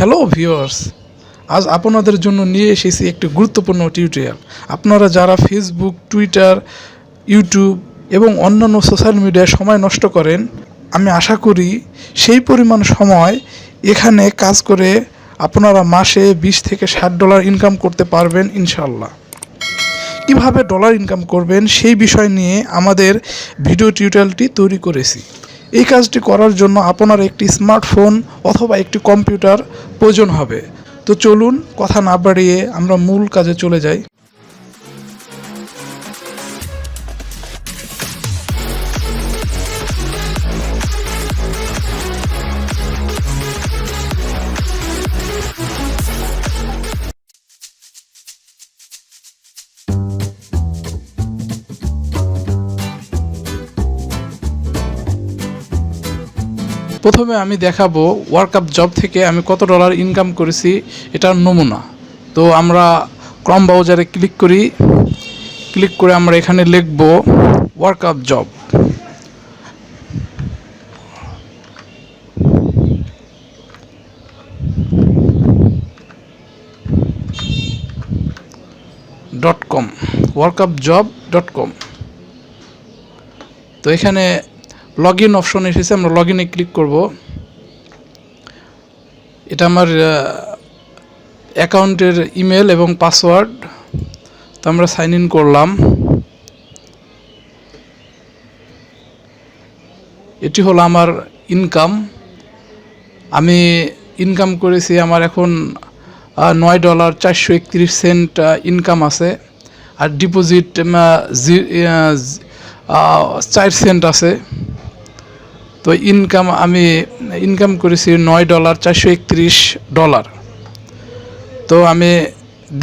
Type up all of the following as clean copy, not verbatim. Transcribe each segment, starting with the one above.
Hello viewers, আজ আপনাদের জন্য নিয়ে এসেছি একটি গুরুত্বপূর্ণ টিউটোরিয়াল। আপনারা যারা ফেসবুক, টুইটার, ইউটিউব এবং অন্যান্য সোশ্যাল মিডিয়ায় সময় নষ্ট করেন, আমি আশা করি সেই পরিমাণ সময় এখানে কাজ করে আপনারা মাসে $20 থেকে $60 ইনকাম করতে পারবেন ইনশাল্লাহ। কিভাবে ডলার ইনকাম করবেন সেই বিষয় নিয়ে আমাদের ভিডিও টিউটোরিয়ালটি তৈরি করেছি। এই কাজটি করার জন্য আপনার একটি স্মার্টফোন অথবা একটি কম্পিউটার প্রয়োজন হবে। তো চলুন কথা না বাড়িয়ে আমরা মূল কাজে চলে যাই। প্রথমে আমি দেখাবো ওয়ার্কআপ জব থেকে আমি কত ডলার ইনকাম করেছি, এটার নমুনা। তো আমরা ক্রম ব্রাউজারে ক্লিক করি, ক্লিক করে আমরা এখানে লিখব ওয়ার্কআপ জব। .com workupjob.com। তো এখানে লগ ইন অপশন এসেছে, আমরা লগ ইনে ক্লিক করব। এটা আমার অ্যাকাউন্টের ইমেল এবং পাসওয়ার্ড। তো আমরা সাইন ইন করলাম। এটি হলো আমার ইনকাম। আমি ইনকাম করেছি, আমার এখন $9.431 ইনকাম আছে। আর ডিপোজিট 4 সেন্ট আছে। তো আমি ইনকাম করেছি $9.431। তো আমি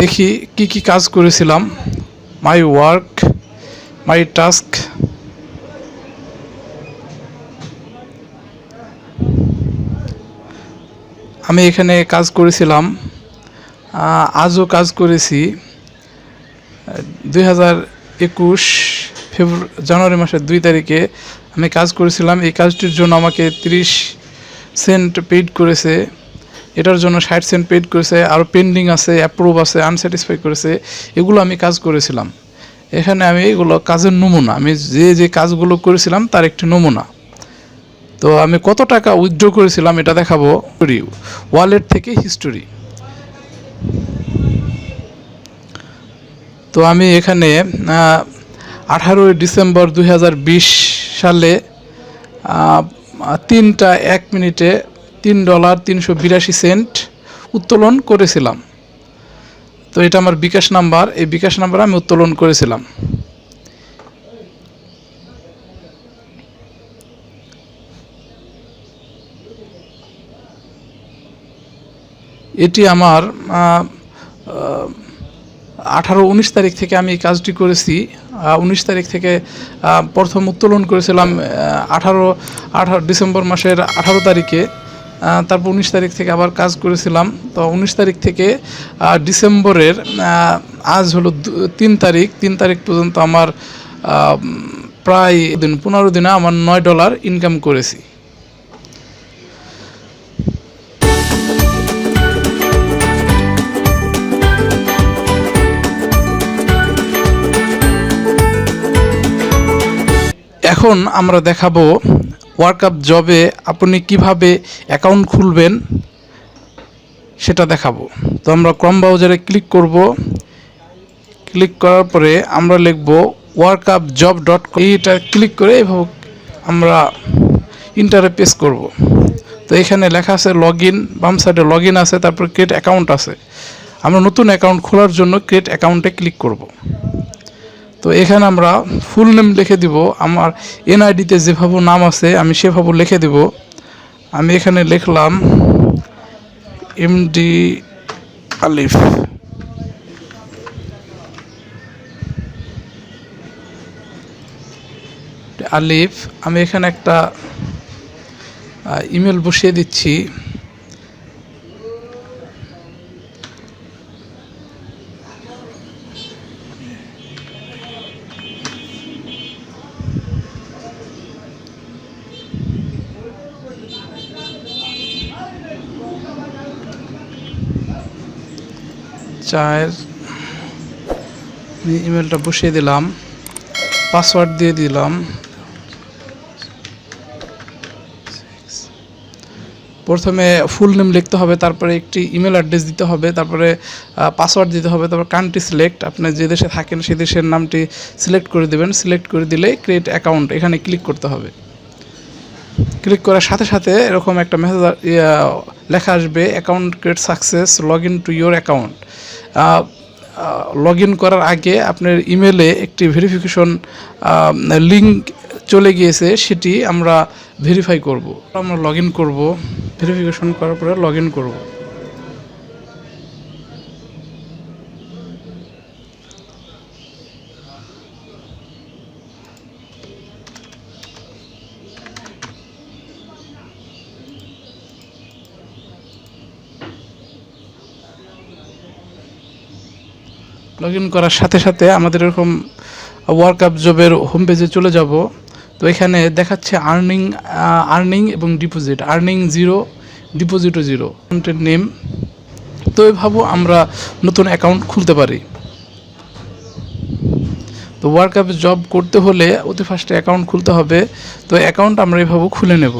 দেখি কি কি কাজ করেছিলাম। My work, my task. আমি এখানে কাজ করেছিলাম, আজও কাজ করেছি। 2021 জানুয়ারি মাসের 2 তারিখে আমি কাজ করেছিলাম। এই কাজটির জন্য আমাকে 30 সেন্ট পেইড করেছে, এটার জন্য 60 সেন্ট পেইড করেছে। আরও পেন্ডিং আছে, অ্যাপ্রুভ আছে, আনস্যাটিসফাই করেছে। এগুলো আমি কাজ করেছিলাম। এখানে আমি এগুলো কাজের নমুনা, আমি যে কাজগুলো করেছিলাম তার একটি নমুনা। তো আমি কত টাকা উইথড্র করেছিলাম এটা দেখাবো। ওয়ালেট থেকে হিস্টোরি। তো আমি এখানে 18 ডিসেম্বর 2020 সালে 3টা 1 মিনিটে $3.382 উত্তোলন করেছিলাম। তো এটা আমার বিকাশ নাম্বার, এই বিকাশ নাম্বারে আমি উত্তোলন করেছিলাম। এটি আমার 19 তারিখ থেকে আমি এই কাজটি করেছি। 19 তারিখ থেকে প্রথম উত্তোলন করেছিলাম 18 ডিসেম্বর মাসের 18 তারিখে। তারপর 19 তারিখ থেকে আবার কাজ করেছিলাম। তো 19 তারিখ থেকে ডিসেম্বরের আজ হলো 3 তারিখ পর্যন্ত আমার প্রায় 15 দিনে আমার $9 ইনকাম করেছি। এখন আমরা দেখাবো ওয়ার্কআপ জবে আপনি কিভাবে অ্যাকাউন্ট খুলবেন সেটা দেখাবো। তো আমরা ক্রম ব্রাউজারে ক্লিক করব। ক্লিক করার পরে আমরা লিখব workupjob.com। এইটা ক্লিক করে এভাবে আমরা ইন্টারে পেস্ট করব। তো এখানে লেখা আছে লগ ইন, বাম সাইডে লগ ইন আছে, তারপর ক্রিয়েট অ্যাকাউন্ট আছে। আমরা নতুন অ্যাকাউন্ট খোলার জন্য ক্রিয়েট অ্যাকাউন্টে ক্লিক করব। তো এখানে আমরা ফুল নেম লিখে দিব। আমার এনআইডিতে যেভাবে নাম আছে আমি সেভাবে লিখে দিব। আমি এখানে লিখলাম এমডি আলিফ। আমি এখানে একটা ইমেল বসিয়ে দিচ্ছি। 4 ইমেলটা বসিয়ে দিলাম, পাসওয়ার্ড দিয়ে দিলাম। প্রথমে ফুল নেম লিখতে হবে, তারপরে একটি ইমেল অ্যাড্রেস দিতে হবে, তারপরে পাসওয়ার্ড দিতে হবে, তারপর কান্ট্রি সিলেক্ট, আপনি যে দেশে থাকেন সেই দেশের নামটি সিলেক্ট করে দেবেন। সিলেক্ট করে দিলে ক্রিয়েট অ্যাকাউন্ট এখানে ক্লিক করতে হবে। ক্লিক করার সাথে সাথে এরকম একটা মেসেজ লেখা আসবে, account create success, log in to your account. Log in করার আগে আপনার ইমেলে একটি ভেরিফিকেশন লিঙ্ক চলে গিয়েছে, সেটি আমরা ভেরিফাই করব। আমরা লগ ইন করবো, ভেরিফিকেশন করার পরে লগ ইন করবো। লগ ইন করার সাথে সাথে আমাদের এরকম ওয়ার্কআপ জবের হোম পেজে চলে যাব। তো এখানে দেখাচ্ছে আর্নিং এবং ডিপোজিট। আর্নিং 0, ডিপোজিটও 0, অ্যাকাউন্টের নেম। তো এইভাবে আমরা নতুন অ্যাকাউন্ট খুলতে পারি। তো ওয়ার্কআপ জব করতে হলে অতি ফার্স্টে অ্যাকাউন্ট খুলতে হবে। তো অ্যাকাউন্ট আমরা এইভাবে খুলে নেব।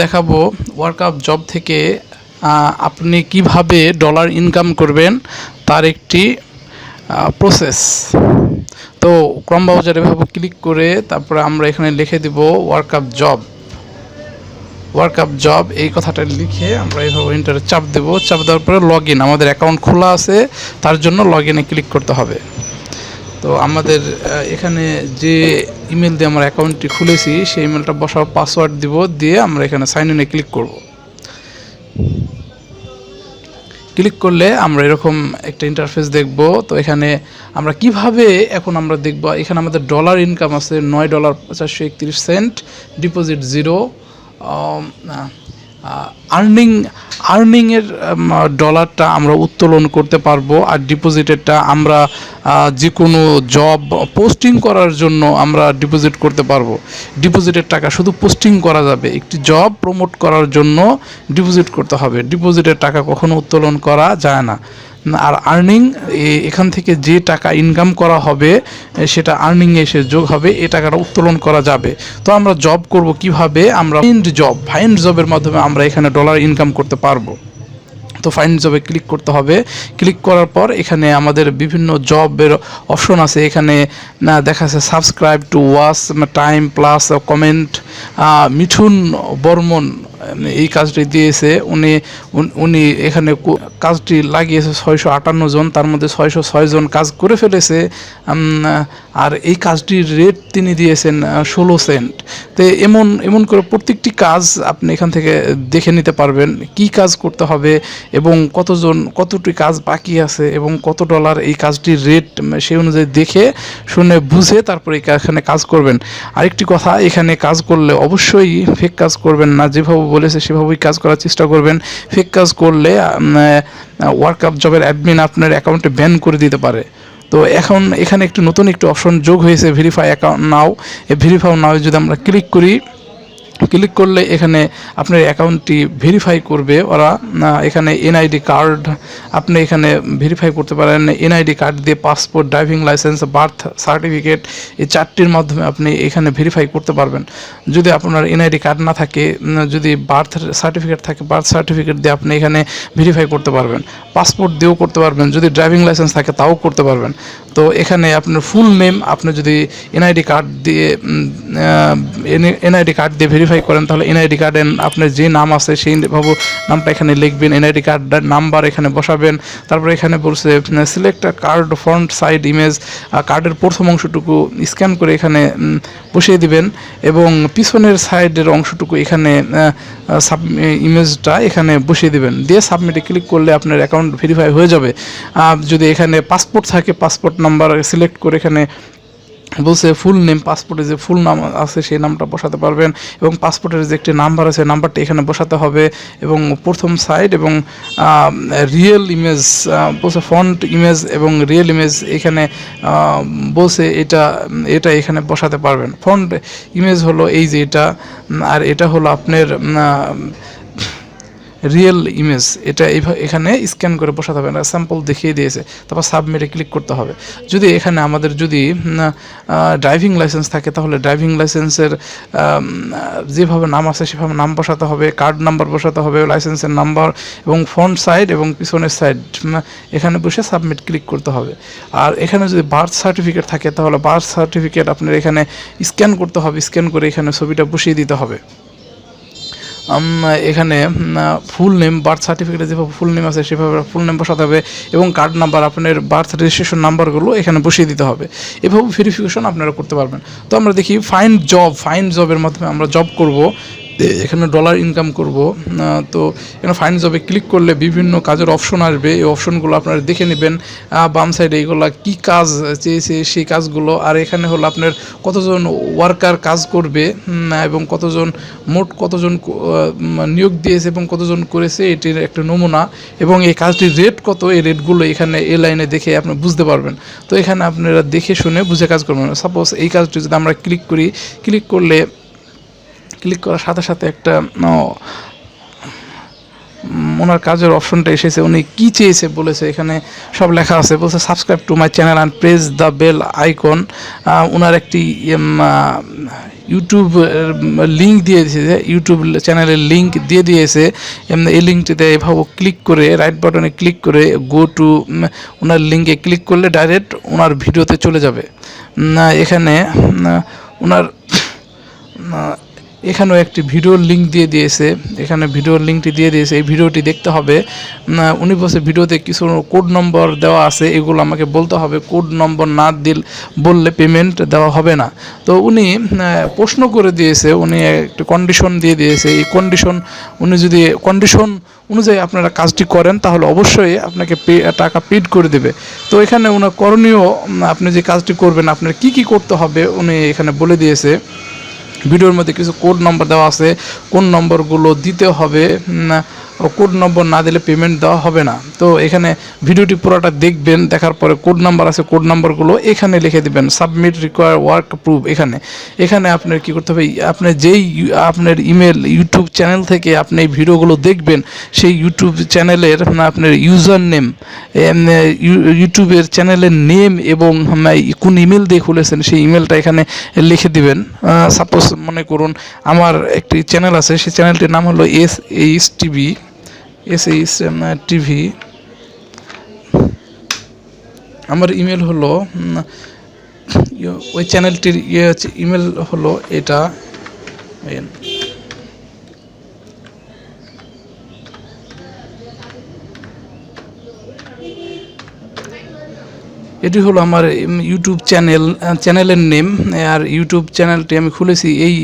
দেখাবো ওয়ার্কআপ জব থেকে আপনি কিভাবে ডলার ইনকাম করবেন তার একটি প্রসেস। তো ক্রম ব্রাউজারে এভাবে ক্লিক করে তারপরে আমরা এখানে লিখে দিব ওয়ার্কআপ জব এই কথাটা লিখে আমরা এইভাবে এন্টারে চাপ দেব। চাপ দেওয়ার পরে লগ ইন, আমাদের অ্যাকাউন্ট খোলা আছে তার জন্য লগ ইনে ক্লিক করতে হবে। তো আমাদের এখানে যে ইমেল দিয়ে আমরা অ্যাকাউন্টটি খুলেছি সেই ইমেলটা বসাবো, পাসওয়ার্ড দিব, দিয়ে আমরা এখানে সাইন ইনে ক্লিক করব। ক্লিক করলে আমরা এরকম একটা ইন্টারফেস দেখব। তো এখানে আমরা কিভাবে এখন আমরা দেখব, এখানে আমাদের ডলার ইনকাম আছে $9.45, ডিপোজিট 0, আর্নিংয়ের ডলারটা আমরা উত্তোলন করতে পারবো, আর ডিপোজিটেরটা আমরা যে কোনো জব পোস্টিং করার জন্য আমরা ডিপোজিট করতে পারবো। ডিপোজিটের টাকা শুধু পোস্টিং করা যাবে, একটি জব প্রমোট করার জন্য ডিপোজিট করতে হবে। ডিপোজিটের টাকা কখনো উত্তোলন করা যায় না। আর আর্নিং, এখান থেকে যে টাকা ইনকাম করা হবে সেটা আর্নিংয়ে এসে যোগ হবে, এই টাকাটা উত্তোলন করা যাবে। তো আমরা জব করব কিভাবে, আমরা ফাইন্ড জবের মাধ্যমে আমরা এখানে ডলার ইনকাম করতে পারবো। তো ফাইন্ড জবে ক্লিক করতে হবে। ক্লিক করার পর এখানে আমাদের বিভিন্ন জবের অপশন আছে। এখানে দেখা যাচ্ছে subscribe to watch time plus comment. Mithun Barman এই কাজটি দিয়েছে, উনি এখানে কাজটি লাগিয়েছে 658 জন, তার মধ্যে 606 জন কাজ করে ফেলেছে। আর এই কাজটির রেট তিনি দিয়েছেন 16 সেন্ট। তো এমন করে প্রত্যেকটি কাজ আপনি এখান থেকে দেখে নিতে পারবেন, কি কাজ করতে হবে এবং কতটি কাজ বাকি আছে এবং কত ডলার এই কাজটির রেট, সেই অনুযায়ী দেখে শুনে বুঝে তারপরে এখানে কাজ করবেন। আরেকটি কথা, এখানে কাজ করলে অবশ্যই ফেক কাজ করবেন না, যেভাবে বলেছে সেভাবেই কাজ করার চেষ্টা করবেন। ফেক কাজ করলে ওয়ার্কআপ জবের অ্যাডমিন আপনার অ্যাকাউন্টে ব্যান করে দিতে পারে। তো এখন এখানে একটি নতুন একটি অপশন যোগ হয়েছে, ভেরিফাই অ্যাকাউন্ট নাও। এই ভেরিফাই নাও যদি আমরা ক্লিক করি, ক্লিক করলে এখানে আপনার অ্যাকাউন্টটি ভেরিফাই করবে ওরা। এখানে এনআইডি কার্ড আপনি এখানে ভেরিফাই করতে পারেন। এনআইডি কার্ড দিয়ে passport, driving licence, birth certificate, এই 4টির মাধ্যমে আপনি এখানে ভেরিফাই করতে পারবেন। যদি আপনার এনআইডি কার্ড না থাকে, যদি বার্থ সার্টিফিকেট থাকে, বার্থ সার্টিফিকেট দিয়ে আপনি এখানে ভেরিফাই করতে পারবেন। পাসপোর্ট দিয়েও করতে পারবেন, যদি ড্রাইভিং লাইসেন্স থাকে তাও করতে পারবেন। তো এখানে আপনার ফুল নেম, আপনি যদি এনআইডি কার্ড দিয়ে ভেরিফাই করেন তাহলে এনআইডি কার্ডে আপনার যে নাম আছে সেইভাবে নামটা এখানে লিখবেন, এনআইডি কার্ডের নাম্বার এখানে বসাবেন। তারপরে এখানে বলছে select card front side image, কার্ডের প্রথম অংশটুকু স্ক্যান করে এখানে বসিয়ে দিবেন এবং পিছনের সাইডের অংশটুকু এখানে ইমেজটা এখানে বসিয়ে দিবেন, দিয়ে সাবমিটে ক্লিক করলে আপনার অ্যাকাউন্ট ভেরিফাই হয়ে যাবে। যদি এখানে পাসপোর্ট থাকে, পাসপোর্ট নাম্বার সিলেক্ট করে এখানে বলছে ফুল নেম, পাসপোর্টে যে ফুল নাম আছে সেই নামটা বসাতে পারবেন, এবং পাসপোর্টের যে একটি নাম্বার আছে নাম্বারটা এখানে বসাতে হবে, এবং প্রথম সাইড এবং রিয়েল ইমেজ বলছে ফন্ট ইমেজ এবং রিয়েল ইমেজ এখানে বলছে এটা এখানে বসাতে পারবেন। ফন্ট ইমেজ হলো এই যে এটা, আর এটা হলো আপনার রিয়েল ইমেজ, এটা এখানে স্ক্যান করে বসাতে হবে না, স্যাম্পল দেখিয়ে দিয়েছে। তারপর সাবমিটে ক্লিক করতে হবে। যদি এখানে আমাদের যদি ড্রাইভিং লাইসেন্স থাকে তাহলে ড্রাইভিং লাইসেন্সের যেভাবে নাম আছে সেভাবে নাম বসাতে হবে, কার্ড নাম্বার বসাতে হবে, লাইসেন্সের নাম্বার এবং ফ্রন্ট সাইড এবং পিছনের সাইড এখানে বসে সাবমিট ক্লিক করতে হবে। আর এখানে যদি বার্থ সার্টিফিকেট থাকে তাহলে বার্থ সার্টিফিকেট আপনার এখানে স্ক্যান করতে হবে, স্ক্যান করে এখানে ছবিটা বসিয়ে দিতে হবে। এখানে ফুল নেম, বার্থ সার্টিফিকেটে যেভাবে ফুল নেম আছে সেভাবে ফুল নেম বসাতে হবে, এবং কার্ড নাম্বার আপনার বার্থ রেজিস্ট্রেশন নাম্বারগুলো এখানে বসিয়ে দিতে হবে। এভাবে ভেরিফিকেশন আপনারা করতে পারবেন। তো আমরা দেখি ফাইন্ড জবের মাধ্যমে আমরা জব করব, এখানে ডলার ইনকাম করব। তো এখানে ফাইন্ড জবে ক্লিক করলে বিভিন্ন কাজের অপশন আসবে, এই অপশনগুলো আপনারা দেখে নেবেন। বাম সাইডে এইগুলো কী কাজ চেয়েছে সেই কাজগুলো, আর এখানে হলো আপনার কতজন ওয়ার্কার কাজ করবে এবং মোট কতজন নিয়োগ দিয়েছে এবং কতজন করেছে এটির একটা নমুনা, এবং এই কাজটির রেট কত, এই রেটগুলো এখানে এই লাইনে দেখে আপনি বুঝতে পারবেন। তো এখানে আপনারা দেখে শুনে বুঝে কাজ করবেন। সাপোজ এই কাজটি যদি আমরা ক্লিক করি, ক্লিক করার সাথে সাথে একটা ওনার কাজের অপশনটা এসেছে, উনি কী চেয়েছে বলেছে এখানে সব লেখা আছে। বলছে subscribe to my channel and press the bell icon. ওনার একটি ইউটিউব লিঙ্ক দিয়ে দিয়েছে, ইউটিউব চ্যানেলের লিঙ্ক দিয়ে দিয়েছে। এই লিঙ্কটিতে এভাবে ক্লিক করে রাইট বাটনে ক্লিক করে গো টু ওনার লিঙ্কে ক্লিক করলে ডাইরেক্ট ওনার ভিডিওতে চলে যাবে। এখানে ওনার এখানেও একটি ভিডিওর লিঙ্ক দিয়ে দিয়েছে, এখানে ভিডিওর লিঙ্কটি দিয়ে দিয়েছে, এই ভিডিওটি দেখতে হবে। উনি বলছে ভিডিওতে কিছু কোড নম্বর দেওয়া আছে, এগুলো আমাকে বলতে হবে, কোড নম্বর না বললে পেমেন্ট দেওয়া হবে না। তো উনি প্রশ্ন করে দিয়েছে, উনি একটি কন্ডিশন দিয়ে দিয়েছে, এই উনি যদি কন্ডিশন অনুযায়ী আপনারা কাজটি করেন তাহলে অবশ্যই আপনাকে টাকা পেড করে দেবে। তো এখানে ওনার করণীয়, আপনি যে কাজটি করবেন আপনার কি কি করতে হবে উনি এখানে বলে দিয়েছে। ভিডিওর মধ্যে কিছু কোড নম্বর দেওয়া আছে, কোন নম্বরগুলো দিতে হবে, কোড নম্বর না দিলে পেমেন্ট দেওয়া হবে না। তো এখানে ভিডিওটি পুরোটা দেখবেন, দেখার পরে কোড নাম্বার আছে, কোড নাম্বারগুলো এখানে লিখে দেবেন। সাবমিট রিকোয়ার ওয়ার্ক প্রুফ, এখানে আপনার কী করতে হবে, আপনার আপনার ইমেল ইউটিউব চ্যানেল থেকে আপনি এই ভিডিওগুলো দেখবেন, সেই ইউটিউব চ্যানেলের আপনার ইউজার নেম, ইউটিউবের চ্যানেলের নেম এবং কোন ইমেল দিয়ে খুলেছেন সেই ইমেলটা এখানে লিখে দিবেন। সাপোজ মনে করুন আমার একটি চ্যানেল আছে, সেই চ্যানেলটির নাম হলো SH TV। আমার ইমেল হলো ওই চ্যানেলটির ইমেল হলো এটা। এটি হলো আমার ইউটিউব চ্যানেলের নেম, আর ইউটিউব চ্যানেলটি আমি খুলেছি এই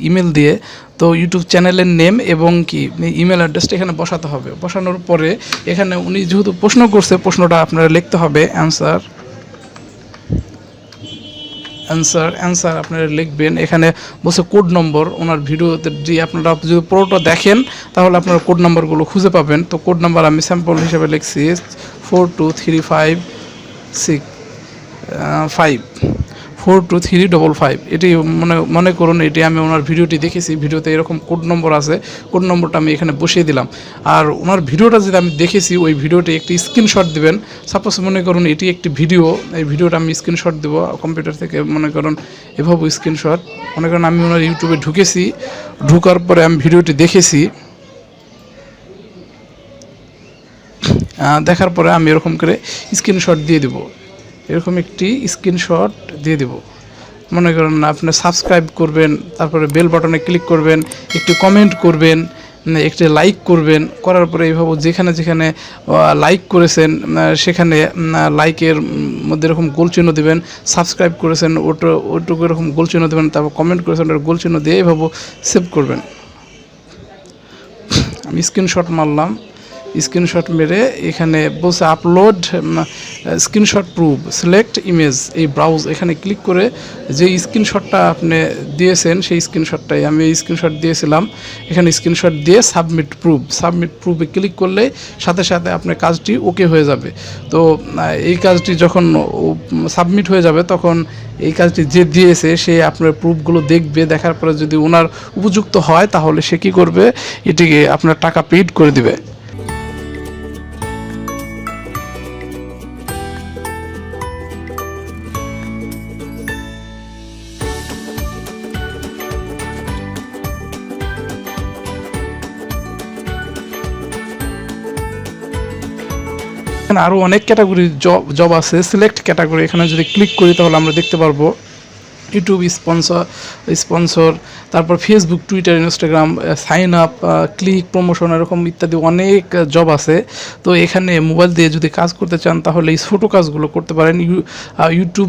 ইমেল দিয়ে। তো ইউটিউব চ্যানেলের নেম এবং কি ইমেল অ্যাড্রেসটা এখানে বসাতে হবে। বসানোর পরে এখানে উনি যেহেতু প্রশ্ন করছে, প্রশ্নটা আপনারা লিখতে হবে অ্যান্সার আপনারা লিখবেন। এখানে বলছে কোড নম্বর, ওনার ভিডিওতে যে আপনারা যদি পুরোটা দেখেন তাহলে আপনারা কোড নাম্বারগুলো খুঁজে পাবেন। তো কোড নাম্বার আমি স্যাম্পল হিসেবে লিখছি 42355। এটি মনে করুন এটি আমি ওনার ভিডিওটি দেখেছি, ভিডিওতে এরকম কোড নম্বর আছে, কোড নম্বরটা আমি এখানে বসিয়ে দিলাম। আর ওনার ভিডিওটা যেটা আমি দেখেছি ওই ভিডিওটি একটি স্ক্রিনশট দিবেন। সাপোজ মনে করুন এটি একটি ভিডিও, এই ভিডিওটা আমি স্ক্রিনশট দেবো কম্পিউটার থেকে। মনে করুন এভাবে স্ক্রিনশট, মনে করেন আমি ওনার ইউটিউবে ঢুকেছি, ঢুকার পরে আমি ভিডিওটি দেখেছি, দেখার পরে আমি এরকম করে স্ক্রিনশট দিয়ে দেবো, এরকম একটি স্ক্রিনশট দিয়ে দেব। মনে করেন আপনি সাবস্ক্রাইব করবেন, তারপরে বেল বাটনে ক্লিক করবেন, একটি কমেন্ট করবেন, একটি লাইক করবেন, করার পরে এইভাবে যেখানে যেখানে লাইক করেছেন সেখানে লাইকের মধ্যে এরকম গোল চিহ্ন দেবেন, সাবস্ক্রাইব করেছেন ওটুকু এরকম গোল চিহ্ন দেবেন, তারপর কমেন্ট করেছেন ওটার গোল চিহ্ন দিয়ে এইভাবে সেভ করবেন। আমি স্ক্রিনশট মারলাম, স্ক্রিনশট মেরে এখানে বলছে upload screenshot proof, select image, এই ব্রাউজ এখানে ক্লিক করে যে স্ক্রিনশটটা আপনি দিয়েছেন সেই স্ক্রিনশটটাই আমি এই স্ক্রিনশট দিয়েছিলাম, এখানে স্ক্রিনশট দিয়ে সাবমিট প্রুফে ক্লিক করলে সাথে সাথে আপনার কাজটি ওকে হয়ে যাবে। তো এই কাজটি যখন সাবমিট হয়ে যাবে তখন এই কাজটি যে দিয়েছে সে আপনার প্রুফগুলো দেখবে, দেখার পরে যদি ওনার উপযুক্ত হয় তাহলে সে কী করবে, এটিকে আপনার টাকা পেইড করে দিবে। এখানে আরও অনেক ক্যাটাগরির জব আছে, সিলেক্ট ক্যাটাগরি এখানে যদি ক্লিক করি তাহলে আমরা দেখতে পারবো ইউটিউব স্পন্সর, তারপর Facebook, Twitter, Instagram, sign up, click, promotion, এরকম ইত্যাদি অনেক জব আছে। তো এখানে মোবাইল দিয়ে যদি কাজ করতে চান তাহলে এই ছোটো কাজগুলো করতে পারেন। ইউটিউব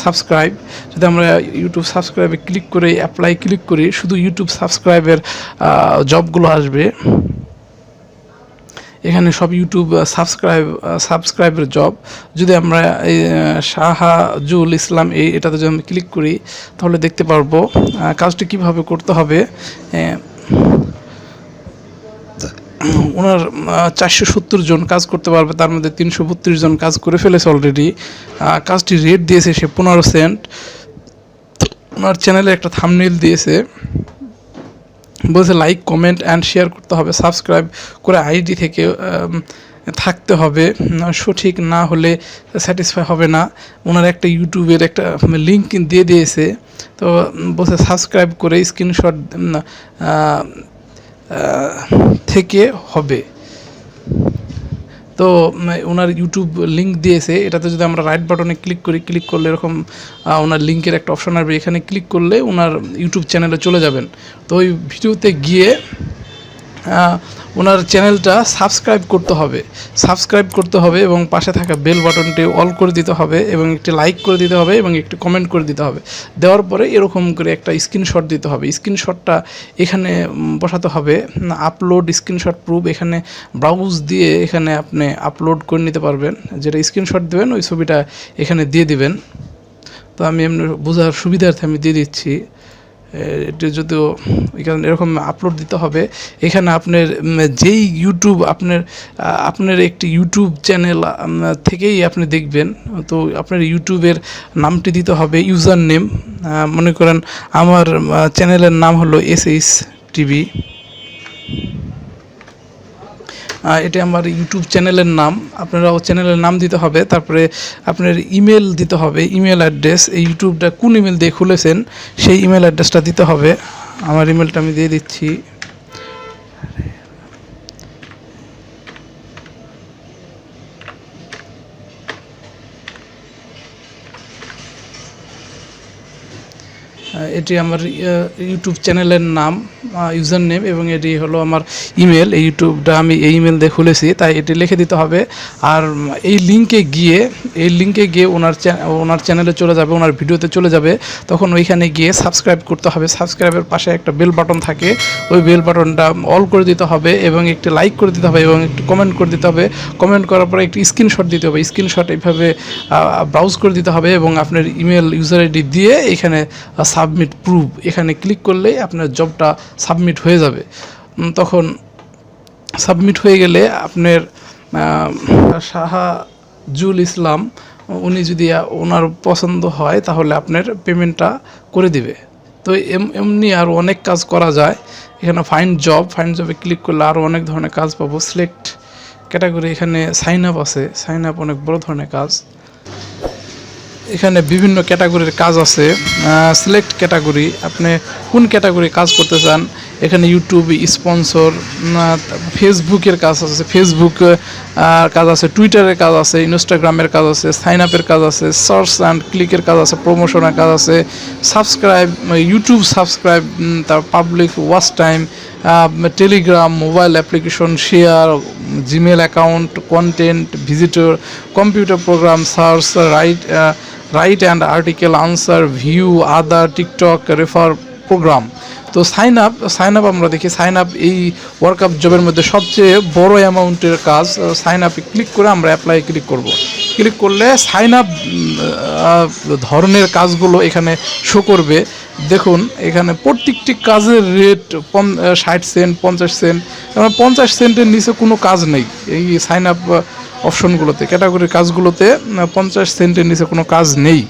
সাবস্ক্রাইব যদি আমরা ইউটিউব সাবস্ক্রাইবে ক্লিক করে অ্যাপ্লাই ক্লিক করি, শুধু ইউটিউব সাবস্ক্রাইবের জবগুলো আসবে। এখানে সব ইউটিউব সাবস্ক্রাইবের জব। যদি আমরা এই শাহাজুল ইসলাম এটাতে যদি আমি ক্লিক করি তাহলে দেখতে পারবো কাজটি কিভাবে করতে হবে। ওনার 470 জন কাজ করতে পারবে, তার মধ্যে 332 জন কাজ করে ফেলেছে অলরেডি। কাজটি রেট দিয়েছে সে 15 সেন্ট। ওনার চ্যানেলে একটা থাম্বনেইল দিয়েছে, বলছে লাইক, কমেন্ট অ্যান্ড শেয়ার করতে হবে, সাবস্ক্রাইব করে আইডি থেকে থাকতে হবে, সঠিক না হলে স্যাটিসফাই হবে না। ওনার একটা ইউটিউবের একটা লিঙ্ক দিয়ে দিয়েছে, তো বলছে সাবস্ক্রাইব করে স্ক্রিনশট থেকে হবে। তো ওনার ইউটিউব লিঙ্ক দিয়েছে, এটাতে যদি আমরা রাইট বাটনে ক্লিক করি, ক্লিক করলে এরকম ওনার লিঙ্কের একটা অপশন আসবে, এখানে ক্লিক করলে ওনার ইউটিউব চ্যানেলে চলে যাবেন। তো ওই ভিডিওতে গিয়ে ওনার চ্যানেলটা সাবস্ক্রাইব করতে হবে এবং পাশে থাকা বেল বাটনটি অল করে দিতে হবে এবং একটি লাইক করে দিতে হবে এবং একটি কমেন্ট করে দিতে হবে। দেওয়ার পরে এরকম করে একটা স্ক্রিনশট দিতে হবে। স্ক্রিনশটটা এখানে বসাতে হবে, আপলোড স্ক্রিনশট প্রুফ, এখানে ব্রাউজ দিয়ে এখানে আপনি আপলোড করে নিতে পারবেন। যেটা স্ক্রিনশট দেবেন ওই ছবিটা এখানে দিয়ে দিবেন। তো আমি এমনি বোঝার সুবিধার্থে আমি দিয়ে দিচ্ছি। এটা যদিও এখানে এরকম আপলোড দিতে হবে। এখানে আপনার যেই ইউটিউব আপনার একটি ইউটিউব চ্যানেল থেকেই আপনি দেখবেন, তো আপনার ইউটিউবের নামটি দিতে হবে, ইউজার নেম। মনে করেন আমার চ্যানেলের নাম হলো SH টিভি, এটা আমার ইউটিউব চ্যানেলের নাম। আপনারাও চ্যানেলের নাম দিতে হবে। তারপরে আপনার ইমেল দিতে হবে, ইমেল অ্যাড্রেস, এই ইউটিউবটা কোন ইমেল দিয়ে খুলেছেন সেই ইমেল অ্যাড্রেসটা দিতে হবে। আমার ইমেলটা আমি দিয়ে দিচ্ছি। এটি আমার ইউটিউব চ্যানেলের নাম, ইউজার নেম, এবং এটি হলো আমার ইমেল। এই ইউটিউবটা আমি এই ইমেল দিয়ে খুলেছি, তাই এটি লিখে দিতে হবে। আর এই লিঙ্কে গিয়ে ওনার চ্যানেলে চলে যাবে, ওনার ভিডিওতে চলে যাবে। তখন ওইখানে গিয়ে সাবস্ক্রাইব করতে হবে। সাবস্ক্রাইবের পাশে একটা বেল বাটন থাকে, ওই বেল বাটনটা অল করে দিতে হবে এবং একটি লাইক করে দিতে হবে এবং একটি কমেন্ট করে দিতে হবে। কমেন্ট করার পরে একটি স্ক্রিনশট দিতে হবে। স্ক্রিনশট এইভাবে ব্রাউজ করে দিতে হবে এবং আপনার ইমেল ইউজার আইডি দিয়ে এখানে সাবমিট প্রুফ এখানে ক্লিক করলেই আপনার জবটা সাবমিট হয়ে যাবে। তখন সাবমিট হয়ে গেলে আপনার শাহাজুল ইসলাম উনি যদি ওনার পছন্দ হয় তাহলে আপনার পেমেন্টটা করে দিবে। তো এমনি আরও অনেক কাজ করা যায়। এখানে ফাইন্ড জবে ক্লিক করলে আরও অনেক ধরনের কাজ পাবো। সিলেক্ট ক্যাটাগরি, এখানে সাইন আপ আছে, সাইন আপ অনেক বড় ধরনের কাজ। এখানে বিভিন্ন ক্যাটাগরির কাজ আছে। সিলেক্ট ক্যাটাগরি, আপনি কোন ক্যাটাগরি কাজ করতে চান। এখানে ইউটিউব স্পন্সর, ফেসবুকের কাজ আছে, ফেসবুক কাজ আছে, টুইটারের কাজ আছে, ইনস্টাগ্রামের কাজ আছে, সাইন আপের কাজ আছে, সার্চ অ্যান্ড ক্লিকের কাজ আছে, প্রমোশনের কাজ আছে, সাবস্ক্রাইব, ইউটিউব সাবস্ক্রাইব, তার public watch time, Telegram, mobile application, share, Gmail account, content, visitor, computer program, search, write and article, answer, view, other, TikTok, refer program. তো সাইন আপ আমরা দেখি সাইন আপ এই ওয়ার্কআপ জবের মধ্যে সবচেয়ে বড় অ্যামাউন্টের কাজ। সাইন আপে ক্লিক করে আমরা অ্যাপ্লাই ক্লিক করব। ক্লিক করলে সাইন আপ ধরনের কাজগুলো এখানে শো করবে। দেখুন এখানে প্রত্যেকটি কাজের রেট 60 সেন্ট, 50 সেন্ট, 50 সেন্টের নিচে কোনো কাজ নেই এই সাইন আপ অপশনগুলোতে। ক্যাটাগরির কাজগুলোতে 50 সেন্টের নিচে কোনো কাজ নেই।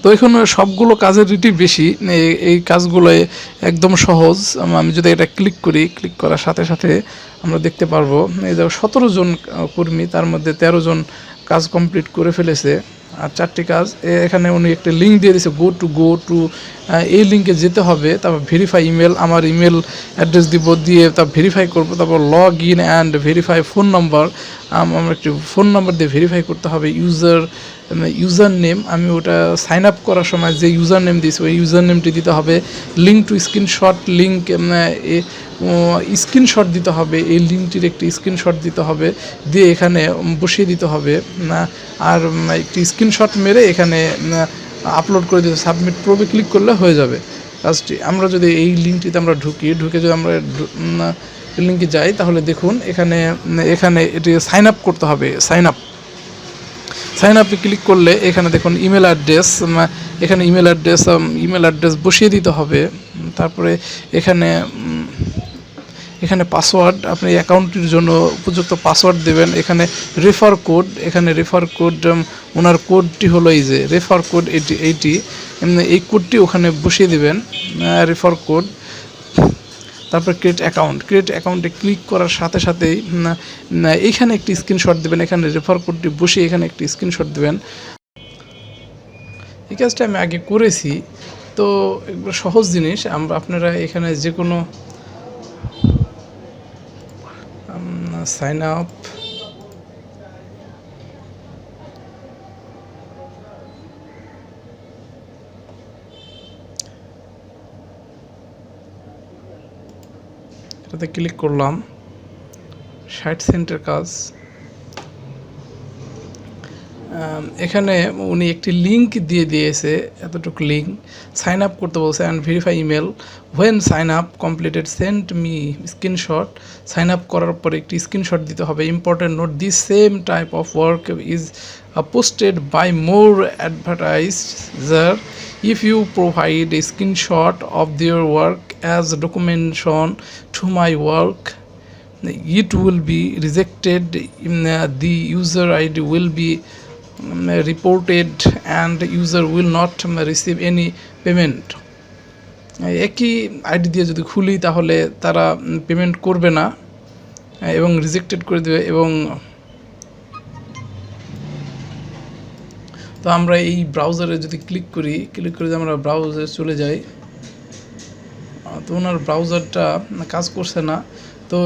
তো এখানে সবগুলো কাজের রেটই বেশি। এই কাজগুলো একদম সহজ। আমি যদি এটা ক্লিক করি, ক্লিক করার সাথে সাথে আমরা দেখতে পারবো এই যে 17 জন কর্মী, তার মধ্যে 13 জন কাজ কমপ্লিট করে ফেলেছে। আর 4টি কাজ এখানে উনি একটা লিঙ্ক দিয়ে দিয়েছে, গো টু এই লিঙ্কে যেতে হবে। তারপর ভেরিফাই ইমেল, আমার ইমেল অ্যাড্রেস দিয়ে তারপর ভেরিফাই করবো। তারপর log in and verify phone নম্বর, আমার একটি ফোন নাম্বার দিয়ে ভেরিফাই করতে হবে। ইউজার নেম, আমি ওটা সাইন আপ করার সময় যে ইউজার নেম দিয়েছি ওই ইউজার নেমটি দিতে হবে। লিঙ্ক টু স্ক্রিনশট, স্ক্রিনশট দিতে হবে, এই লিঙ্কটির একটি স্ক্রিনশট দিতে হবে, দিয়ে এখানে বসিয়ে দিতে হবে। আর একটি স্ক্রিনশট মেরে এখানে আপলোড করে দিতে, সাবমিট প্রবে ক্লিক করলে হয়ে যাবে কাজটি। আমরা যদি এই লিঙ্কটিতে আমরা ঢুকে যদি আমরা লিঙ্কে যাই তাহলে দেখুন এখানে এটি সাইন আপ করতে হবে। সাইন আপে ক্লিক করলে এখানে দেখুন ইমেল অ্যাড্রেস, এখানে ইমেল অ্যাড্রেস বসিয়ে দিতে হবে। তারপরে এখানে পাসওয়ার্ড, আপনি অ্যাকাউন্টটির জন্য উপযুক্ত পাসওয়ার্ড দেবেন। এখানে রেফার কোড, ওনার কোডটি হলো এই যে রেফার কোড, এই কোডটি ওখানে বসিয়ে দেবেন, রেফার কোড। তারপর ক্রিয়েট অ্যাকাউন্টে ক্লিক করার সাথে সাথেই এইখানে একটি স্ক্রিনশট দেবেন, এখানে রেফার কোডটি বসিয়ে এখানে একটি স্ক্রিনশট দেবেন। এই কাজটা আমি আগে করেছি, তো একবার সহজ জিনিস। আপনারা এখানে যে কোনো সাইন আপ, এটাতে ক্লিক করলাম, 60 সেন্টের কাজ। এখানে উনি একটি লিঙ্ক দিয়ে দিয়েছে, এতটুকু লিঙ্ক সাইন আপ করতে বলছে। And verify email, when sign up completed send me screenshot. Sign up করার পরে একটি স্ক্রিনশট দিতে হবে। Important note, this same type of work is posted by more advertiser. If you provide a screenshot of their work as documentation to my work, it will be rejected. The user ID will be reported and user will not receive any payment. একই ID দিয়ে যদি খুলি তাহলে তারা payment করবে না এবং rejected করে দেবে। এবং তো আমরা এই ব্রাউজারে যদি ক্লিক করি যদি আমরা ব্রাউজারে চলে যাই, তো ওনার ব্রাউজারটা কাজ করছে না। তো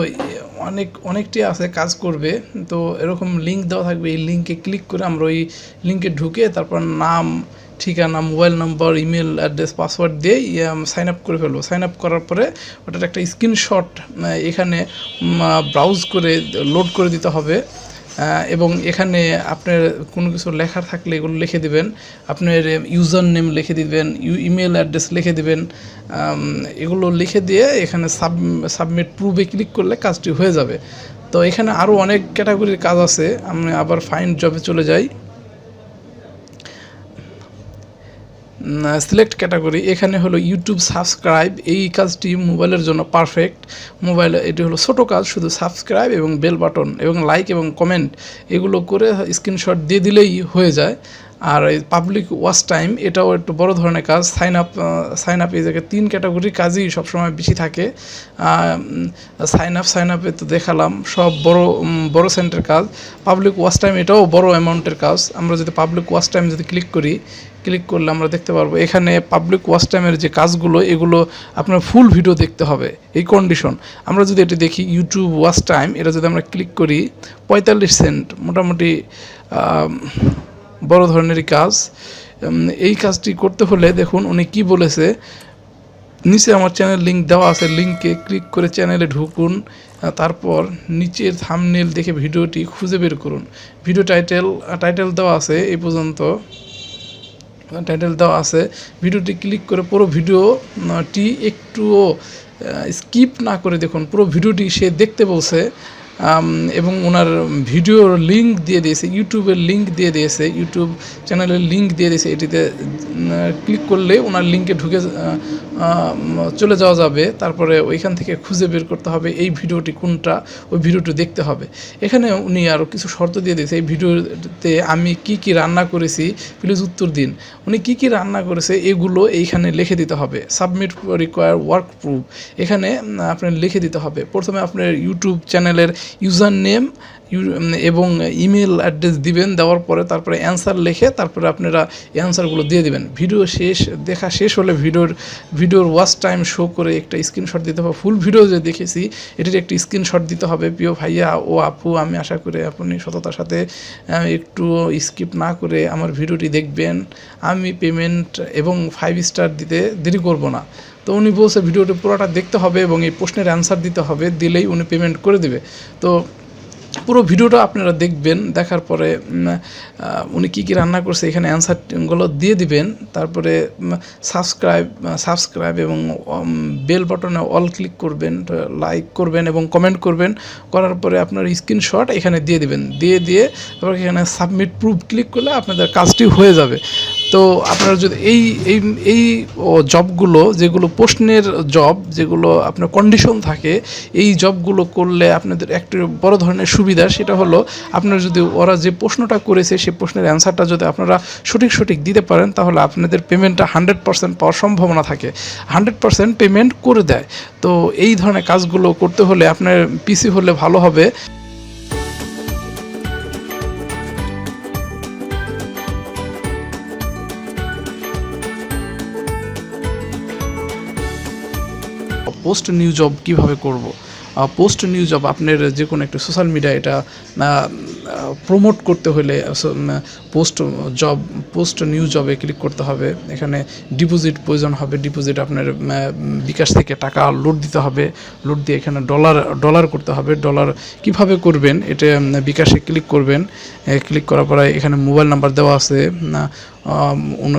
অনেকটি আছে কাজ করবে, তো এরকম লিঙ্ক দেওয়া থাকবে। এই লিঙ্কে ক্লিক করে আমরা ওই লিঙ্কে ঢুকে তারপর নাম, ঠিকানা, মোবাইল নম্বর, ইমেল অ্যাড্রেস, পাসওয়ার্ড দিয়ে সাইন আপ করে ফেলবো। সাইন আপ করার পরে ওটার একটা স্ক্রিনশট এখানে ব্রাউজ করে লোড করে দিতে হবে। এবং এখানে আপনার কোনো কিছু লেখার থাকলে এগুলো লিখে দিবেন, আপনার ইউজার নেম লিখে দিবেন, ইমেল অ্যাড্রেস লিখে দিবেন। এগুলো লিখে দিয়ে এখানে সাবমিট প্রুভে ক্লিক করলে কাজটি হয়ে যাবে। তো এখানে আরও অনেক ক্যাটাগরির কাজ আছে। আমি আবার ফাইন্ড জবে চলে যাই, সিলেক্ট ক্যাটাগরি। এখানে হলো ইউটিউব সাবস্ক্রাইব, এই কাজটি মোবাইলের জন্য পারফেক্ট। এটি হলো ছোটো কাজ, শুধু সাবস্ক্রাইব এবং বেল বাটন এবং লাইক এবং কমেন্ট এগুলো করে স্ক্রিনশট দিয়ে দিলেই হয়ে যায়। আর এই পাবলিক ওয়াচ টাইম, এটাও একটু বড় ধরনের কাজ। সাইন আপ এই জায়গায় 3 ক্যাটাগরির কাজই সবসময় বেশি থাকে। সাইন আপে তো দেখালাম সব বড় সেন্টের কাজ। পাবলিক ওয়াচ টাইম এটাও বড় অ্যামাউন্টের কাজ। আমরা যদি পাবলিক ওয়াচ টাইম যদি ক্লিক করলে আমরা দেখতে পারবো এখানে পাবলিক ওয়াচ টাইমের যে কাজগুলো এগুলো আপনার ফুল ভিডিও দেখতে হবে, এই কন্ডিশন। আমরা যদি এটি দেখি ইউটিউব ওয়াচ টাইম, এটা যদি আমরা ক্লিক করি 45 সেন্ট, মোটামুটি বড় ধরনেরই কাজ। এই কাজটি করতে হলে দেখুন উনি কি বলেছে, নিচে আমার চ্যানেল লিঙ্ক দেওয়া আছে, লিঙ্কে ক্লিক করে চ্যানেলে ঢুকুন। তারপর নিচের থাম্বনেল দেখে ভিডিওটি খুঁজে বের করুন। ভিডিও টাইটেল দেওয়া আছে এই পর্যন্ত। টাইটেল দেওয়া আছে। ভিডিওটি ক্লিক করে পুরো ভিডিওটি একটুও স্কিপ না করে দেখুন, পুরো ভিডিওটি সে দেখতে বলছে এবং ওনার ভিডিওর লিঙ্ক দিয়ে দিয়েছে, ইউটিউবের লিঙ্ক দিয়ে দিয়েছে, ইউটিউব চ্যানেলের লিঙ্ক দিয়ে দিয়েছে। এটিতে ক্লিক করলে ওনার লিঙ্কে ঢুকে চলে যাওয়া যাবে। তারপরে ওইখান থেকে খুঁজে বের করতে হবে এই ভিডিওটি কোনটা, ওই ভিডিওটি দেখতে হবে। এখানে উনি আরও কিছু শর্ত দিয়ে দিয়েছে, এই ভিডিওতে আমি কি কি রান্না করেছি প্লিজ উত্তর দিন। উনি কি কি রান্না করেছে এগুলো এইখানে লিখে দিতে হবে। সাবমিট রিকোয়ার ওয়ার্ক প্রুফ এখানে আপনার লিখে দিতে হবে। প্রথমে আপনার ইউটিউব চ্যানেলের ইউজার নেম এবং ইমেল অ্যাড্রেস দিবেন, দেওয়ার পরে তারপরে অ্যান্সার লিখে তারপরে আপনারা অ্যান্সারগুলো দিয়ে দিবেন। ভিডিও দেখা শেষ হলে ভিডিওর ওয়াচ টাইম শো করে একটা স্ক্রিনশট দিতে হবে। ফুল ভিডিও যে দেখেছি এটির একটি স্ক্রিনশট দিতে হবে। প্রিয় ভাইয়া ও আপু, আমি আশা করি আপনি সততার সাথে একটু স্কিপ না করে আমার ভিডিওটি দেখবেন। আমি পেমেন্ট এবং 5 স্টার দিতে দেরি করব না। তো উনি বলছে ভিডিওটি পুরোটা দেখতে হবে এবং এই প্রশ্নের অ্যান্সার দিতে হবে, দিলেই উনি পেমেন্ট করে দেবে। তো পুরো ভিডিওটা আপনারা দেখবেন, দেখার পরে উনি কী কী রান্না করছে এখানে অ্যান্সারগুলো দিয়ে দিবেন। তারপরে সাবস্ক্রাইব এবং বেল বাটনে অল ক্লিক করবেন, লাইক করবেন এবং কমেন্ট করবেন। করার পরে আপনার স্ক্রিনশট এখানে দিয়ে দিবেন, দিয়ে তারপর এখানে সাবমিট প্রুফ ক্লিক করলে আপনাদের কাজটি হয়ে যাবে। তো আপনারা যদি এই জবগুলো, যেগুলো প্রশ্নের জব, যেগুলো আপনার কন্ডিশন থাকে, এই জবগুলো করলে আপনাদের একটা বড় ধরনের সুবিধা, সেটা হলো আপনারা যদি ওরা যে প্রশ্নটা করেছে সেই প্রশ্নের অ্যান্সারটা যদি আপনারা সঠিক দিতে পারেন, তাহলে আপনাদের পেমেন্টটা 100% পাওয়ার সম্ভাবনা থাকে, 100% পেমেন্ট করে দেয়। তো এই ধরনের কাজগুলো করতে হলে আপনার পিসি হলে ভালো হবে। পোস্ট নিউ জব কীভাবে করব? পোস্ট নিউ জব আপনার যে কোনো একটা সোশ্যাল মিডিয়া এটা প্রমোট করতে হলে পোস্ট নিউ জবে ক্লিক করতে হবে। এখানে ডিপোজিট প্রয়োজন হবে। ডিপোজিট আপনার বিকাশ থেকে টাকা লোড দিতে হবে। লোড দিয়ে এখানে ডলার করতে হবে। ডলার কিভাবে করবেন এটা বিকাশে ক্লিক করবেন। ক্লিক করার পরে এখানে মোবাইল নাম্বার দেওয়া আছে।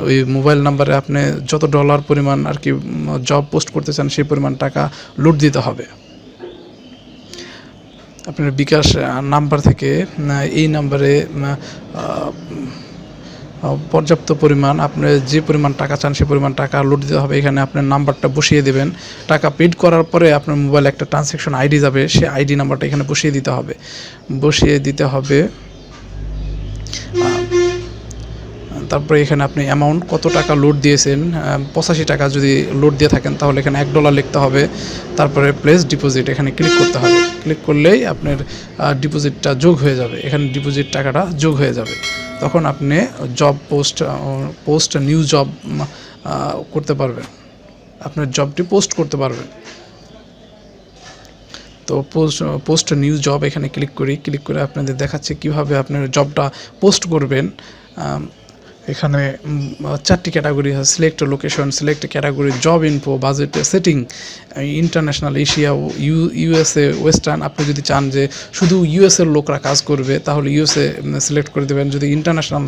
ওই মোবাইল নাম্বারে আপনি যত ডলার পরিমাণ আর কি জব পোস্ট করতে চান সেই পরিমাণ টাকা লোড দিতে হবে। আপনার বিকাশ নাম্বার থেকে এই নাম্বারে পর্যাপ্ত পরিমাণ আপনি যে পরিমাণ টাকা চান সেই পরিমাণ টাকা লোড দিতে হবে। এখানে আপনার নাম্বারটা বসিয়ে দেবেন। টাকা পেড করার পরে আপনার মোবাইলে একটা ট্রানজ্যাকশন আইডি যাবে, সেই আইডি নাম্বারটা এখানে বসিয়ে দিতে হবে। তারপরে এখানে আপনি অ্যামাউন্ট কত টাকা লোড দিয়েছেন, 85 টাকা যদি লোড দিয়ে থাকেন তাহলে এখানে $1 লিখতে হবে। তারপরে প্লেস ডিপোজিট এখানে ক্লিক করতে হবে। ক্লিক করলেই আপনার ডিপোজিটটা যোগ হয়ে যাবে। এখানে ডিপোজিট টাকাটা যোগ হয়ে যাবে। তখন আপনি জব পোস্ট নিউ জব করতে পারবেন, আপনার জবটি পোস্ট করতে পারবেন। তো পোস্ট নিউ জব এখানে ক্লিক করে আপনাদের দেখাচ্ছে কিভাবে আপনার জবটা পোস্ট করবেন। এখানে 4টি ক্যাটাগরি আছে। Select location, select category, job info, budget setting, international, Asia, USA, western. আপনি যদি চান যে শুধু ইউএসএর লোকরা কাজ করবে তাহলে ইউএসএ সিলেক্ট করে দেবেন। যদি ইন্টারন্যাশনাল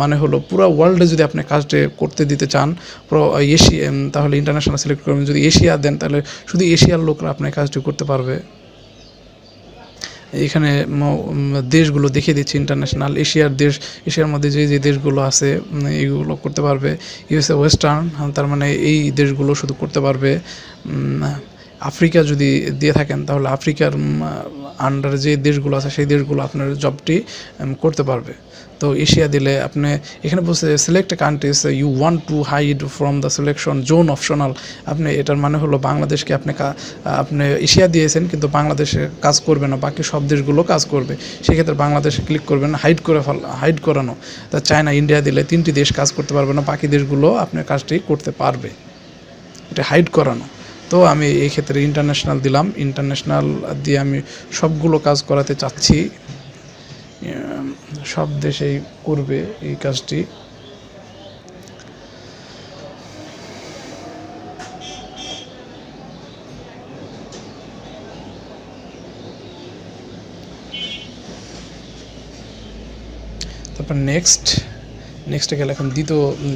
মানে হলো পুরো ওয়ার্ল্ডে যদি আপনি কাজটি করতে দিতে চান পুরো এশিয়া, তাহলে ইন্টারন্যাশনাল সিলেক্ট করবেন। যদি এশিয়া দেন তাহলে শুধু এশিয়ার লোকরা আপনার কাজটি করতে পারবে। এখানে দেশগুলো দেখিয়ে দিচ্ছি ইন্টারন্যাশনাল, এশিয়ার মধ্যে যে দেশগুলো আছে এইগুলো করতে পারবে। ইউএসএ ওয়েস্টার্ন, তার মানে এই দেশগুলো শুধু করতে পারবে। আফ্রিকা যদি দিয়ে থাকেন তাহলে আফ্রিকার আন্ডারে যে দেশগুলো আছে সেই দেশগুলো আপনার জবটি করতে পারবে। তো এশিয়া দিলে আপনি এখানে বলছে select countries you want to hide from the selection zone optional. আপনি এটার মানে হলো বাংলাদেশকে আপনি এশিয়া দিয়েছেন কিন্তু বাংলাদেশে কাজ করবে না, বাকি সব দেশগুলো কাজ করবে। সেক্ষেত্রে বাংলাদেশে ক্লিক করবেন, হাইড করানো। তা চায়না, ইন্ডিয়া দিলে 3টি দেশ কাজ করতে পারবে না, বাকি দেশগুলো আপনার কাজটি করতে পারবে। এটা হাইড করানো। তো আমি এই ক্ষেত্রে ইন্টারন্যাশনাল দিলাম। ইন্টারন্যাশনাল দিয়ে আমি সবগুলো কাজ করাতে চাচ্ছি, সব দেশেই করবে এই কাজটি। তারপর নেক্সট নেক্সটে গেলে এখন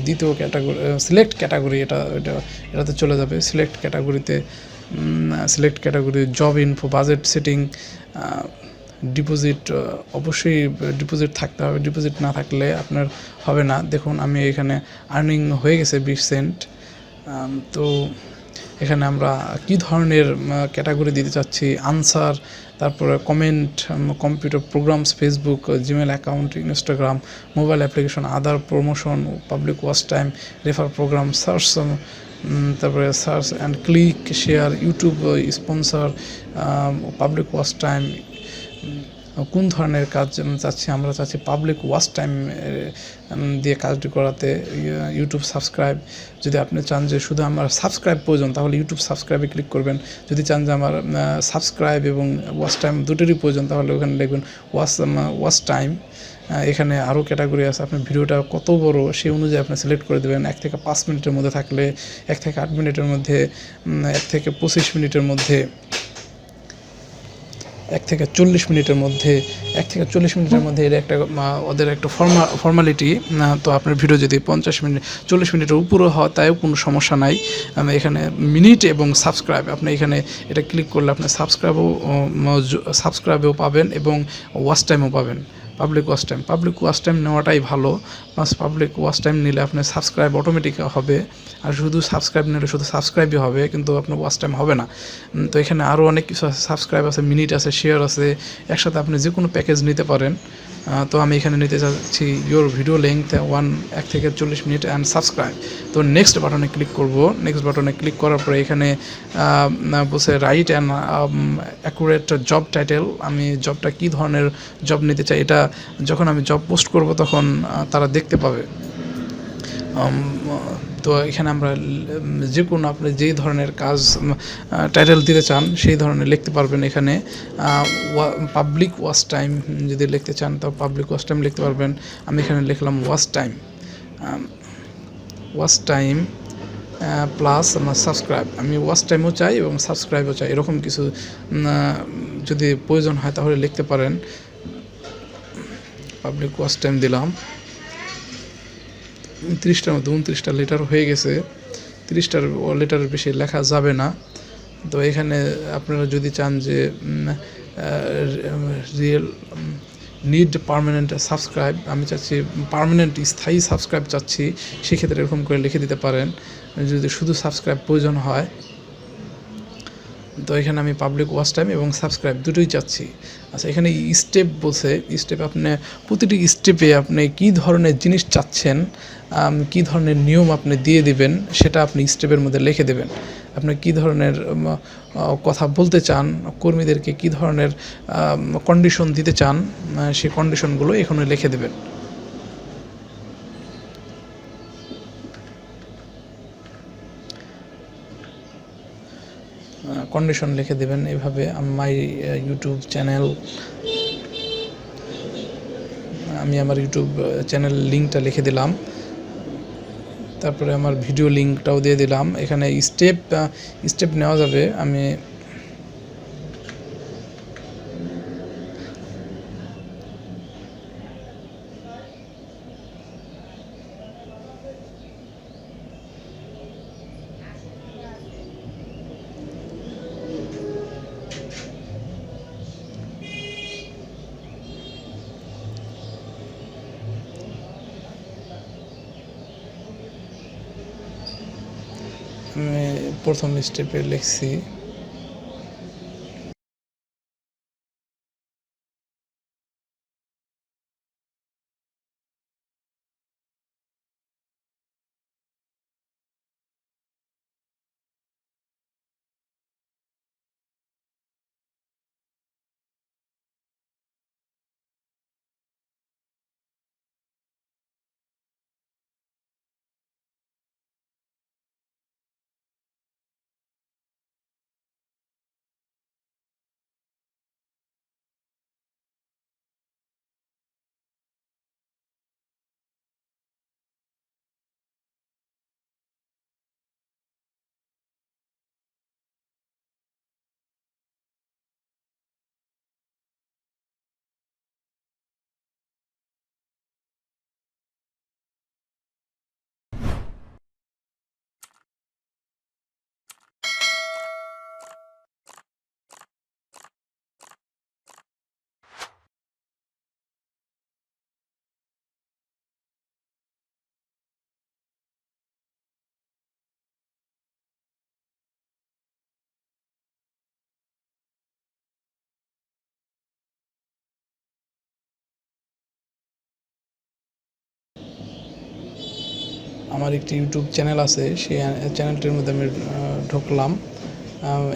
দ্বিতীয় ক্যাটাগরি সিলেক্ট ক্যাটাগরি, এটাতে চলে যাবে। Select category job info, budget setting, deposit, অবশ্যই ডিপোজিট থাকতে হবে, ডিপোজিট না থাকলে আপনার হবে না। দেখুন আমি এখানে আর্নিং হয়ে গেছে 20 সেন্ট। তো এখানে আমরা কি ধরনের ক্যাটাগরি দিতে চাচ্ছি, আনসার, তারপরে comment, computer programs, Facebook, Gmail account, Instagram, mobile application, other promotion, public watch time, refer program, search, তারপরে search and click, share, YouTube sponsor, public watch time. কোন ধরনের কাজ চাচ্ছি, আমরা চাচ্ছি পাবলিক ওয়াচ টাইম দিয়ে কাজটি করাতে। ইউটিউব সাবস্ক্রাইব, যদি আপনি চান যে শুধু আমার সাবস্ক্রাইব প্রয়োজন তাহলে ইউটিউব সাবস্ক্রাইবে ক্লিক করবেন। যদি চান যে আমার সাবস্ক্রাইব এবং ওয়াচ টাইম দুটোরই প্রয়োজন তাহলে ওখানে লিখবেন ওয়াচ টাইম। এখানে আরও ক্যাটাগরি আছে, আপনার ভিডিওটা কত বড় সেই অনুযায়ী আপনি সিলেক্ট করে দেবেন। 1 থেকে 5 মিনিটের মধ্যে থাকলে, 1 থেকে 8 মিনিটের মধ্যে, 1 থেকে 25 মিনিটের মধ্যে, 1 থেকে 40 মিনিটের মধ্যে, 1 থেকে 40 মিনিটের মধ্যে। এটা একটা ওদের একটা ফর্মালিটি। তো আপনার ভিডিও যদি 50 মিনিট 40 মিনিটের উপরে হয় তাইও কোনো সমস্যা নাই। এখানে মিনিট এবং সাবস্ক্রাইব, আপনি এখানে এটা ক্লিক করলে আপনি সাবস্ক্রাইবেও পাবেন এবং ওয়াচ টাইমও পাবেন। পাবলিক ওয়াচ টাইম নেওয়াটাই ভালো। পাবলিক ওয়াচ টাইম নিলে আপনার সাবস্ক্রাইব অটোমেটিক হবে, আর শুধু সাবস্ক্রাইব নিলে শুধু সাবস্ক্রাইবই হবে, কিন্তু আপনার ওয়াচ টাইম হবে না। তো এখানে আরও অনেক কিছু আছে, সাবস্ক্রাইব আছে, মিনিট আছে, শেয়ার আছে, একসাথে আপনি যে কোনো প্যাকেজ নিতে পারেন। তো আমি এখানে নিতে চাচ্ছি ইয়োর ভিডিও লেংথ 1 থেকে 40 মিনিট অ্যান্ড সাবস্ক্রাইব। তো নেক্সট বাটনে ক্লিক করব। নেক্সট বাটনে ক্লিক করার পরে এখানে বসে right and accurate job title, আমি জবটা কী ধরনের জব নিতে চাই, এটা যখন আমি জব পোস্ট করব তখন তারা দেখতে পাবে। তো এখানে আমরা যে কোনো আপনি যেই ধরনের কাজ টাইটেল দিতে চান সেই ধরনের লিখতে পারবেন। এখানে পাবলিক ওয়াচ টাইম যদি লিখতে চান তো পাবলিক ওয়াচ টাইম লিখতে পারবেন। আমি এখানে লিখলাম ওয়াচ টাইম প্লাস আমার সাবস্ক্রাইব। আমি ওয়াচ টাইমও চাই এবং সাবস্ক্রাইবও চাই, এরকম কিছু যদি প্রয়োজন হয় তাহলে লিখতে পারেন। পাবলিক ওয়াচ টাইম দিলাম। 30টার মধ্যে 29টা লেটার হয়ে গেছে, 30টার লেটারের বেশি লেখা যাবে না। তো এখানে আপনারা যদি চান যে রিয়েল নিড পার্মানেন্ট সাবস্ক্রাইব, আমি চাচ্ছি পার্মানেন্ট স্থায়ী সাবস্ক্রাইব চাচ্ছি, সেক্ষেত্রে এরকম করে লিখে দিতে পারেন। যদি শুধু সাবস্ক্রাইব প্রয়োজন হয়, তো এখানে আমি পাবলিক ওয়াচ টাইম এবং সাবস্ক্রাইব দুটোই চাচ্ছি। আচ্ছা, এখানে স্টেপ বলছে, স্টেপ আপনি প্রতিটি স্টেপে আপনি কী ধরনের জিনিস চাচ্ছেন, কী ধরনের নিয়ম আপনি দিয়ে দিবেন সেটা আপনি স্টেপের মধ্যে লিখে দেবেন। আপনি কী ধরনের কথা বলতে চান, কর্মীদেরকে কী ধরনের কন্ডিশন দিতে চান, সেই কন্ডিশনগুলো এখানে লিখে দেবেন। কন্ডিশন লিখে দেবেন এইভাবে। মাই ইউটিউব চ্যানেল, আমি আমার ইউটিউব চ্যানেল লিঙ্কটা লিখে দিলাম, তারপরে আমার ভিডিও লিঙ্কটাও দিয়ে দিলাম। এখানে স্টেপ নেওয়া যাবে। আমি প্রথম স্টেপে লিখছি আমার একটি ইউটিউব চ্যানেল আছে, সেই চ্যানেলটির মধ্যে আমি ঢুকলাম,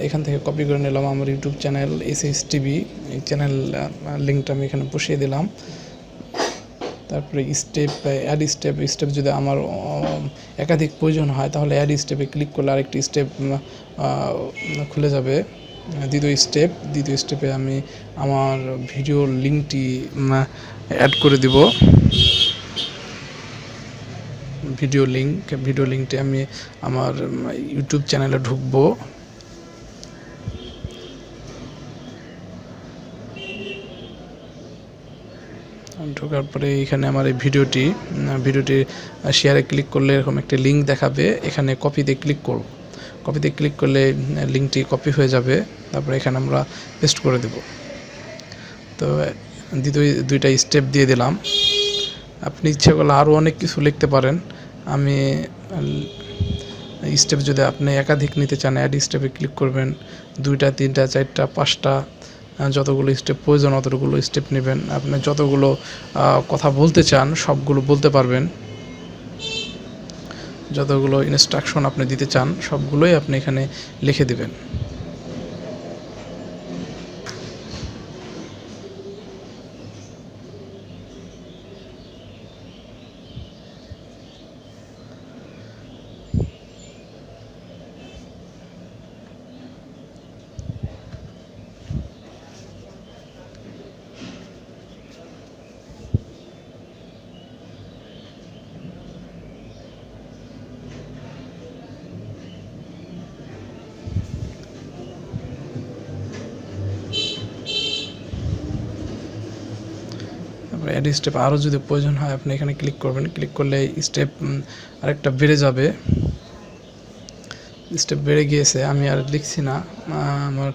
এখান থেকে কপি করে নিলাম আমার ইউটিউব চ্যানেল এসএস টিভি, এই চ্যানেল লিঙ্কটা আমি এখানে বসিয়ে দিলাম। তারপরে স্টেপ যদি আমার একাধিক প্রয়োজন হয় তাহলে অ্যাড স্টেপে ক্লিক করলে আরেকটি স্টেপ খুলে যাবে। দ্বিতীয় স্টেপে আমি আমার ভিডিও লিঙ্কটি অ্যাড করে দিব। ভিডিও লিঙ্কটি আমি আমার ইউটিউব চ্যানেলে ঢুকবো। ঢোকার পরে এখানে আমার এই ভিডিওটি শেয়ারে ক্লিক করলে এরকম একটা লিঙ্ক দেখাবে, এখানে কপিতে ক্লিক করব। কপিতে ক্লিক করলে লিঙ্কটি কপি হয়ে যাবে, তারপরে এখানে আমরা পেস্ট করে দেব। তো দুইটা স্টেপ দিয়ে দিলাম। আপনি ইচ্ছে করলে আরও অনেক কিছু লিখতে পারেন। আমি স্টেপ যদি আপনি একাধিক নিতে চান অ্যাড স্টেপে ক্লিক করবেন, 2টা 3টা 4টা 5টা যতগুলো স্টেপ প্রয়োজন অতগুলো স্টেপ নেবেন। আপনি যতগুলো কথা বলতে চান সবগুলো বলতে পারবেন, যতগুলো ইনস্ট্রাকশন আপনি দিতে চান সবগুলোই আপনি এখানে লিখে দিবেন। তারপরে অ্যাড স্টেপ আরও যদি প্রয়োজন হয় আপনি এখানে ক্লিক করবেন, ক্লিক করলে স্টেপ আরেকটা বেড়ে যাবে। স্টেপ বেড়ে গিয়েছে, আমি আর লিখছি না, আমার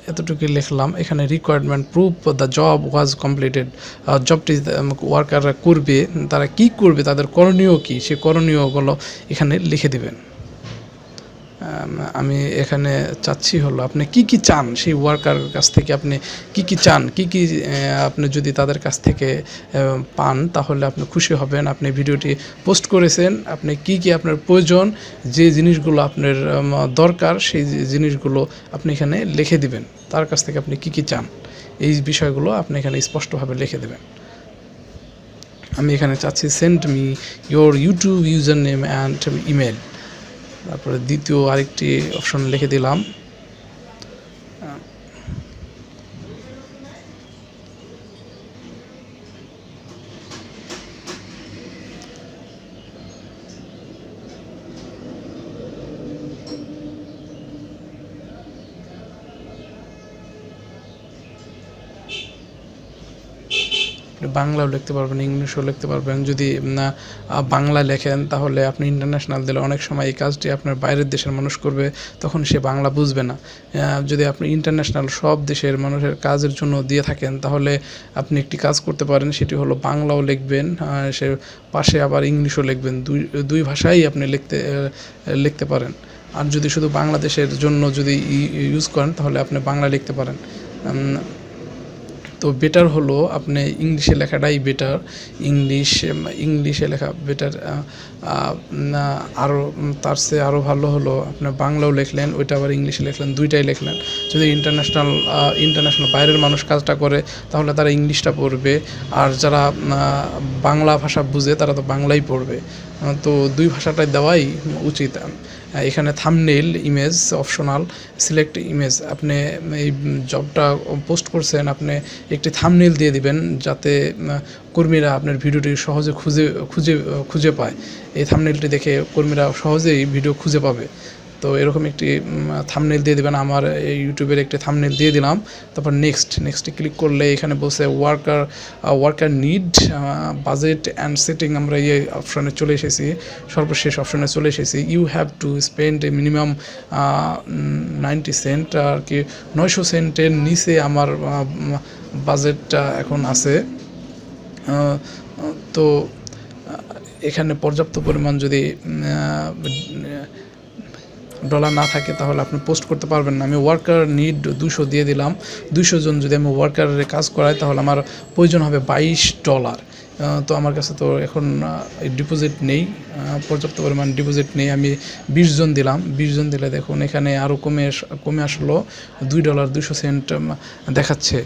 এতটুকু লিখলাম। এখানে requirement proof the job was completed, জবটি ওয়ার্কাররা করবে, তারা কি করবে, তাদের করণীয় কি, সে করণীয়গুলো এখানে লিখে দিবেন। আমি এখানে চাচ্ছি হলো আপনি কি চান সেই ওয়ার্কার কাছ থেকে, আপনি কি চান, কি আপনি যদি তাদের কাছ থেকে পান তাহলে আপনি খুশি হবেন। আপনি ভিডিওটি পোস্ট করেছেন, আপনি কি আপনার প্রয়োজন, যে জিনিসগুলো আপনার দরকার সেই জিনিসগুলো আপনি এখানে লিখে দিবেন। তার কাছ থেকে আপনি কি চান এই বিষয়গুলো আপনি এখানে স্পষ্টভাবে লিখে দেবেন। আমি এখানে চাচ্ছি send me your YouTube user name and email. তারপরে দ্বিতীয় আরেকটি অপশন লিখে দিলাম। বাংলাও লিখতে পারবেন, ইংলিশও লিখতে পারবেন। যদি বাংলা লেখেন তাহলে আপনি ইন্টারন্যাশনাল দিলে অনেক সময় এই কাজটি আপনার বাইরের দেশের মানুষ করবে, তখন সে বাংলা বুঝবে না। যদি আপনি ইন্টারন্যাশনাল সব দেশের মানুষের কাজের জন্য দিয়ে থাকেন তাহলে আপনি একটি কাজ করতে পারেন, সেটি হলো বাংলাও লিখবেন, সে পাশে আবার ইংলিশও লিখবেন। দুই ভাষাই আপনি লিখতে পারেন। আর যদি শুধু বাংলাদেশের জন্য যদি ইউজ করেন তাহলে আপনি বাংলা লিখতে পারেন। তো বেটার হলো আপনি ইংলিশে লেখাটাই বেটার, ইংলিশে লেখা বেটার। আরও তার চেয়ে আরও ভালো হলো আপনার বাংলাও লিখলেন, ওইটা আবার ইংলিশে লিখলেন, দুইটাই লিখলেন। যদি ইন্টারন্যাশনাল বাইরের মানুষ কাজটা করে তাহলে তারা ইংলিশটা পড়বে, আর যারা বাংলা ভাষা বুঝে তারা তো বাংলাই পড়বে। তো দুই ভাষাটাই দেওয়াই উচিত। এখানে thumbnail image optional, select image. আপনি এই জবটা পোস্ট করছেন, আপনি একটি থাম্বনেইল দিয়ে দিবেন যাতে কর্মীরা আপনার ভিডিওটি সহজে খুঁজে পায়। এই থাম্বনেইলটি দেখে কর্মীরা সহজেই ভিডিও খুঁজে পাবে। তো এরকম একটি থাম্বনেইল দিয়ে দেবেন। আমার এই ইউটিউবের একটি থাম্বনেইল দিয়ে দিলাম। তারপর নেক্সটে ক্লিক করলে এখানে বলছে worker need budget and setting. আমরা এই অপশনে চলে এসেছি, সর্বশেষ অপশনে চলে এসেছি। You have to spend a minimum 90 cent, আর কি 900 সেন্টের নিচে আমার বাজেটটা এখন আছে। তো এখানে পর্যাপ্ত পরিমাণ যদি ডলার না থাকে তাহলে আপনি পোস্ট করতে পারবেন না। আমি ওয়ার্কার নিড 200 দিয়ে দিলাম। 200 জন যদি আমি ওয়ার্কারের কাজ করাই তাহলে আমার প্রয়োজন হবে $22। তো আমার কাছে তো এখন ডিপোজিট নেই, পর্যাপ্ত পরিমাণ ডিপোজিট নেই। আমি 20 জন দিলাম, 20 জন দিলে দেখুন এখানে আরও কমে আসলো $2.200 দেখাচ্ছে।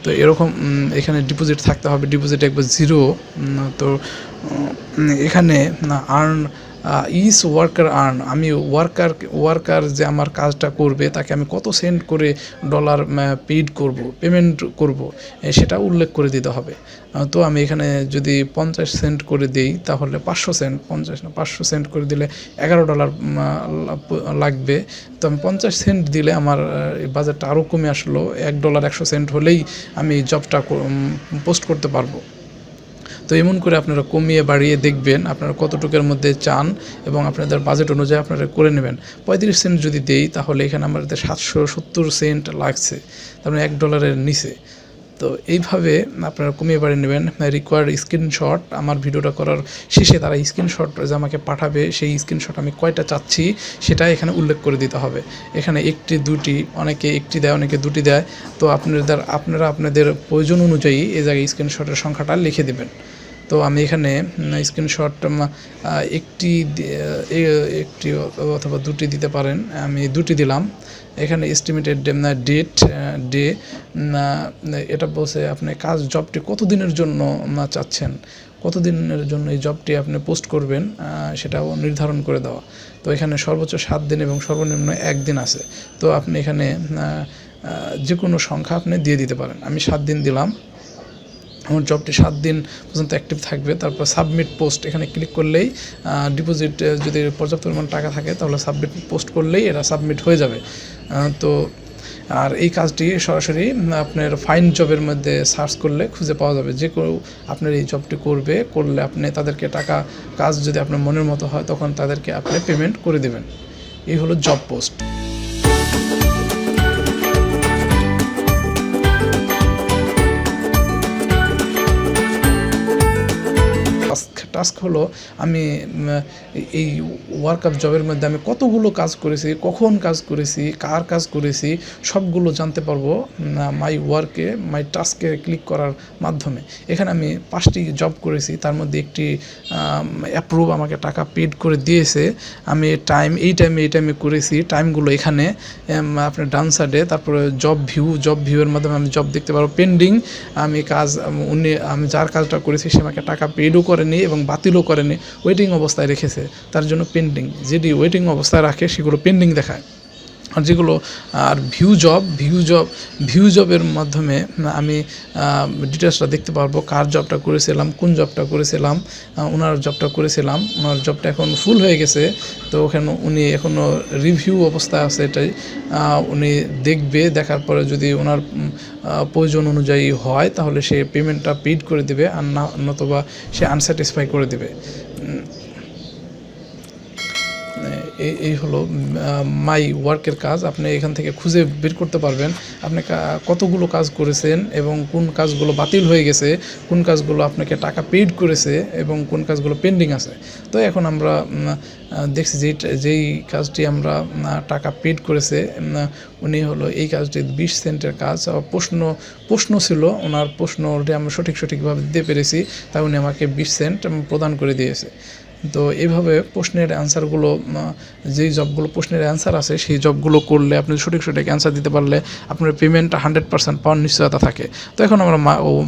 তো এরকম এখানে ডিপোজিট থাকতে হবে, ডিপোজিট একবার 0। তো এখানে আর্ন ইজ ওয়ার্কার আর্ন, আমি ওয়ার্কার যে আমার কাজটা করবে তাকে আমি কত সেন্ট করে ডলার পেমেন্ট করব সেটা উল্লেখ করে দিতে হবে। তো আমি এখানে যদি 50 সেন্ট করে দেই তাহলে 500 সেন্ট, 500 সেন্ট করে দিলে $11 লাগবে। তো আমি 50 সেন্ট দিলে আমার বাজেটটা আরও কমে আসলো, $1.100 হলেই আমি জবটা পোস্ট করতে পারবো। তো এমন করে আপনারা কমিয়ে বাড়িয়ে দেখবেন আপনারা কতটুকুর মধ্যে চান এবং আপনাদের বাজেট অনুযায়ী আপনারা করে নেবেন। 35 সেন্ট যদি দেই তাহলে এখানে আমাদের 770 সেন্ট লাগছে, তার মানে $1 নিচে। তো এইভাবে আপনারা কমিয়ে বাড়িয়ে নেবেন। রিকোয়ার্ড স্ক্রিনশট, আমার ভিডিওটা করার শেষে তারা স্ক্রিনশট যে আমাকে পাঠাবে সেই স্ক্রিনশট আমি কয়টা চাচ্ছি সেটা এখানে উল্লেখ করে দিতে হবে। এখানে 1টি 2টি, অনেকে 1টি দেয়, অনেকে 2টি দেয়। তো আপনারা আপনাদের প্রয়োজন অনুযায়ী এই জায়গায় স্ক্রিনশটের সংখ্যাটা লিখে দেবেন। তো আমি এখানে স্ক্রিনশট একটি অথবা 2টি দিতে পারেন, আমি 2টি দিলাম। এখানে এস্টিমেটেড ডে এটা বলছে আপনি জবটি কতদিনের জন্য চাচ্ছেন, কতদিনের জন্য এই জবটি আপনি পোস্ট করবেন সেটাও নির্ধারণ করে দেওয়া। তো এখানে সর্বোচ্চ 7 দিন এবং সর্বনিম্ন 1 দিন আছে। তো আপনি এখানে যে কোনো সংখ্যা আপনি দিয়ে দিতে পারেন। আমি 7 দিন দিলাম, আমার জবটি 7 দিন পর্যন্ত অ্যাক্টিভ থাকবে। তারপর সাবমিট পোস্ট, এখানে ক্লিক করলেই ডিপোজিট যদি পর্যাপ্ত পরিমাণ টাকা থাকে তাহলে সাবমিট পোস্ট করলেই এটা সাবমিট হয়ে যাবে। তো আর এই কাজটি সরাসরি আপনার ফাইন্ড জবের মধ্যে সার্চ করলে খুঁজে পাওয়া যাবে। যে কেউ আপনার এই জবটি করলে আপনি তাদেরকে কাজ যদি আপনার মনের মতো হয় তখন তাদেরকে আপনি পেমেন্ট করে দেবেন। এই হলো জব পোস্ট। টাস্ক হলো আমি এই ওয়ার্কআপ জবের মধ্যে আমি কতগুলো কাজ করেছি, কখন কাজ করেছি, কার কাজ করেছি সবগুলো জানতে পারবো মাই টাস্কে ক্লিক করার মাধ্যমে। এখানে আমি 5টি জব করেছি, তার মধ্যে একটি অ্যাপ্রুভ, আমাকে টাকা পেড করে দিয়েছে। আমি এই টাইমে করেছি, টাইমগুলো এখানে আপনার ডান সাইডে। তারপরে জব ভিউয়ের মাধ্যমে আমি জব দেখতে পারবো। পেন্ডিং, আমি যার কাজটা করেছি সে আমাকে টাকা পেডও করেনি এবং বাতিলও করেনি, ওয়েটিং অবস্থায় রেখেছে, তার জন্য পেন্ডিং। যেটি ওয়েটিং অবস্থায় রাখে সেগুলো পেন্ডিং দেখায়। আর যেগুলো ভিউ জবের মাধ্যমে আমি ডিটেলসটা দেখতে পারবো, কার জবটা করেছিলাম, কোন জবটা করেছিলাম, ওনার জবটা করেছিলাম। ওনার জবটা এখন ফুল হয়ে গেছে, তো ওখানে উনি এখনও রিভিউ অবস্থায় আছে। এটাই উনি দেখার পরে যদি ওনার প্রয়োজন অনুযায়ী হয় তাহলে সে পেমেন্টটা পেড করে দেবে, আর নতুবা সে আনস্যাটিসফাই করে দেবে। এই হলো মাই ওয়ার্কের কাজ। আপনি এখান থেকে খুঁজে বের করতে পারবেন আপনি কতগুলো কাজ করেছেন এবং কোন কাজগুলো বাতিল হয়ে গেছে, কোন কাজগুলো আপনাকে টাকা পেইড করেছে এবং কোন কাজগুলো পেন্ডিং আছে। তো এখন আমরা দেখছি যেই কাজটি আমরা টাকা পেইড করেছে উনি হলো এই কাজটি 20 সেন্টের কাজ। প্রশ্ন ছিল, ওনার প্রশ্নটি আমরা সঠিকভাবে দিতে পেরেছি, তাই উনি আমাকে 20 সেন্ট প্রদান করে দিয়েছে। তো এইভাবে প্রশ্নের অ্যান্সারগুলো, যেই জবগুলো প্রশ্নের অ্যান্সার আছে সেই জবগুলো করলে আপনি সঠিক অ্যান্সার দিতে পারলে আপনার পেমেন্টটা 100% পাওয়ার নিশ্চয়তা থাকে। তো এখন আমরা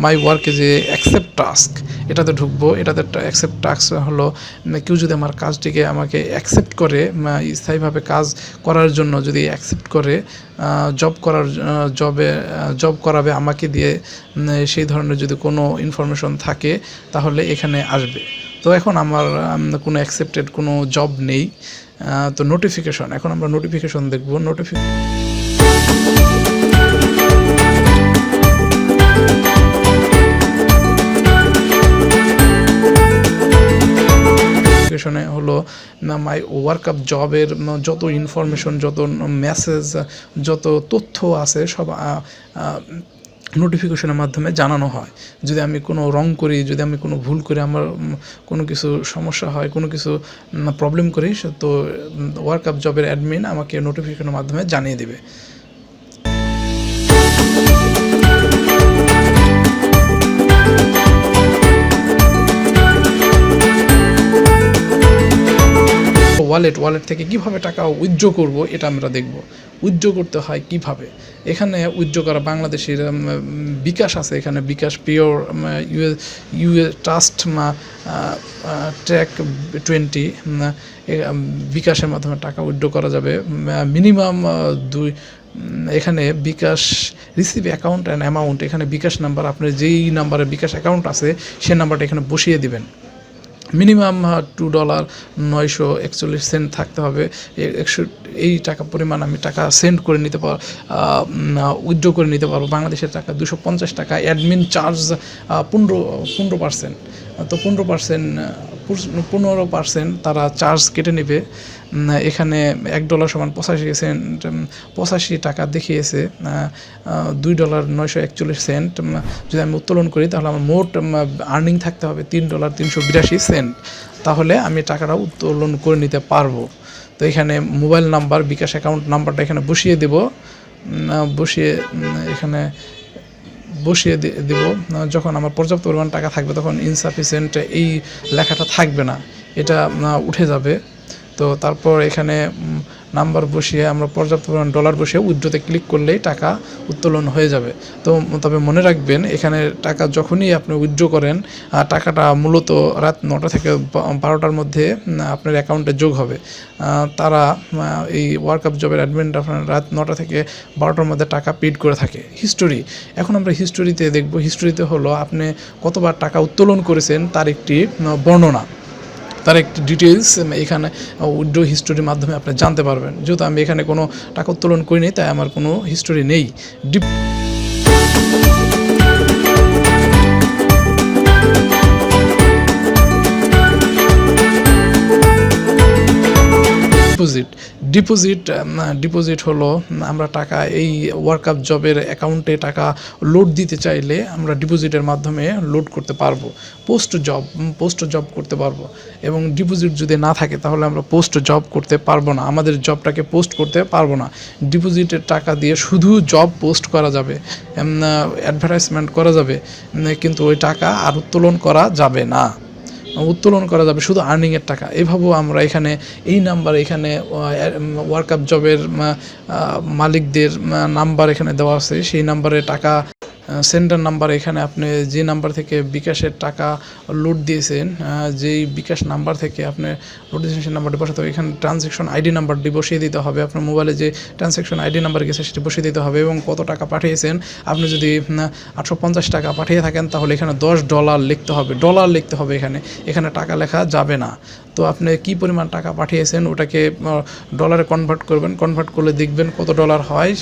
মাই ওয়ার্কে যে অ্যাকসেপ্ট টাস্ক এটাতে ঢুকবো। এটাতে অ্যাকসেপ্ট টাস্ক হলো কেউ যদি আমার কাজটিকে আমাকে অ্যাকসেপ্ট করে, স্থায়ীভাবে কাজ করার জন্য যদি অ্যাকসেপ্ট করে, জব করাবে আমাকে দিয়ে, সেই ধরনের যদি কোনো ইনফরমেশন থাকে তাহলে এখানে আসবে। তো এখন আমার কোনো অ্যাকসেপ্টেড কোনো জব নেই। তো নোটিফিকেশন, এখন আমরা নোটিফিকেশন দেখব। নোটিফিকেশনে হলো মাই ওয়ার্কআপ জবের যত ইনফরমেশন, যত মেসেজ, যত তথ্য আছে সব নোটিফিকেশনের মাধ্যমে জানানো হয়। যদি আমি কোনো রং করি, যদি আমি কোনো ভুল করি, আমার কোনো কিছু সমস্যা হয়, কোনো কিছু প্রবলেম করি, তো ওয়ার্কআপ জবের অ্যাডমিন আমাকে নোটিফিকেশনের মাধ্যমে জানিয়ে দেবে। ওয়ালেট থেকে কিভাবে টাকা উইথড্র করব এটা আমরা দেখব। উইথড্র করতে হয় কিভাবে। এখানে উইথড্র করা বাংলাদেশের বিকাশ আছে, এখানে বিকাশ পিওর ইউএ ট্রাস্ট ট্র্যাক 20 বিকাশের মাধ্যমে টাকা উইথড্র করা যাবে। মিনিমাম এখানে বিকাশ রিসিভ অ্যাকাউন্ট অ্যান্ড অ্যামাউন্ট, এখানে বিকাশ নাম্বার, আপনার যেই নাম্বারে বিকাশ অ্যাকাউন্ট আছে সেই নাম্বারটা এখানে বসিয়ে দিবেন। মিনিমাম $2.941 থাকতে হবে। এই টাকা পরিমাণ আমি টাকা সেন্ড করে নিতে উইথড্র করে নিতে পারবো। বাংলাদেশের টাকা 250 টাকা। Admin charge 15%। তো 15% তারা চার্জ কেটে নেবে। এখানে $1 সমান 85 টাকা দেখিয়েছে। $2.941 যদি আমি উত্তোলন করি তাহলে আমার মোট আর্নিং থাকতে হবে $3.382। তাহলে আমি টাকাটা উত্তোলন করে নিতে পারবো। তো এখানে মোবাইল নাম্বার, বিকাশ অ্যাকাউন্ট নাম্বারটা এখানে বসিয়ে দেব। বসিয়ে দেব। যখন আমার পর্যাপ্ত পরিমাণ টাকা থাকবে তখন ইনসাফিসিয়েন্ট এই লেখাটা থাকবে না, এটা উঠে যাবে। তো তারপর এখানে নাম্বার বসিয়ে আমরা পর্যাপ্ত পরিমাণ ডলার বসিয়ে উইথড্রোতে ক্লিক করলেই টাকা উত্তোলন হয়ে যাবে। তো তবে মনে রাখবেন, এখানে টাকা যখনই আপনি উইথড্রো করেন, টাকাটা মূলত রাত 9টা থেকে 12টার মধ্যে আপনার অ্যাকাউন্টে যোগ হবে। তারা এই ওয়ার্কআপ জবের অ্যাডমিনরা আপনার রাত 9টা থেকে 12টার মধ্যে টাকা পেড করে থাকে। হিস্টোরি, এখন আমরা হিস্টোরিতে দেখব। হিস্টোরিতে হলো আপনি কতবার টাকা উত্তোলন করেছেন তার একটি বর্ণনা, তার একটি ডিটেলস এখানে উইথড্র হিস্টোরির মাধ্যমে আপনি জানতে পারবেন। যেহেতু আমি এখানে কোনো টাকা উত্তোলন করিনি তাই আমার কোনো হিস্টোরি নেই। ডিপোজিট হলো আমরা টাকা এই ওয়ার্কআপ জবের অ্যাকাউন্টে টাকা লোড দিতে চাইলে আমরা ডিপোজিটের মাধ্যমে লোড করতে পারবো। পোস্ট জব করতে পারবো। এবং ডিপোজিট যদি না থাকে তাহলে আমরা পোস্ট জব করতে পারবো না, আমাদের জবটাকে পোস্ট করতে পারবো না। ডিপোজিটের টাকা দিয়ে শুধু জব পোস্ট করা যাবে, অ্যাডভার্টাইজমেন্ট করা যাবে, কিন্তু ওই টাকা আর উত্তোলন করা যাবে না। উত্তোলন করা যাবে শুধু আর্নিংয়ের টাকা। এভাবেও আমরা এখানে এই নাম্বার, এখানে ওয়ার্কআপ জবের মালিকদের নাম্বার এখানে দেওয়া আছে, সেই নাম্বারে টাকা সেন্ডার নাম্বার, এখানে আপনি যে নাম্বার থেকে বিকাশের টাকা লোড দিয়েছেন, যেই বিকাশ নাম্বার থেকে আপনি লোড দিয়েছেন সেই নাম্বারটি বসাতে হবে। এখানে ট্রানজ্যাকশন আইডি নাম্বারটি বসিয়ে দিতে হবে। আপনার মোবাইলে যে ট্রানজ্যাকশন আইডি নাম্বার গেছে সেটি বসিয়ে দিতে হবে এবং কত টাকা পাঠিয়েছেন। আপনি যদি 850 টাকা পাঠিয়ে থাকেন তাহলে এখানে $10 লিখতে হবে। এখানে টাকা লেখা যাবে না। তো আপনি কি পরিমাণ টাকা পাঠিয়েছেন ওটাকে ডলারে কনভার্ট করবেন। কনভার্ট করলে দেখবেন কত ডলার হয়।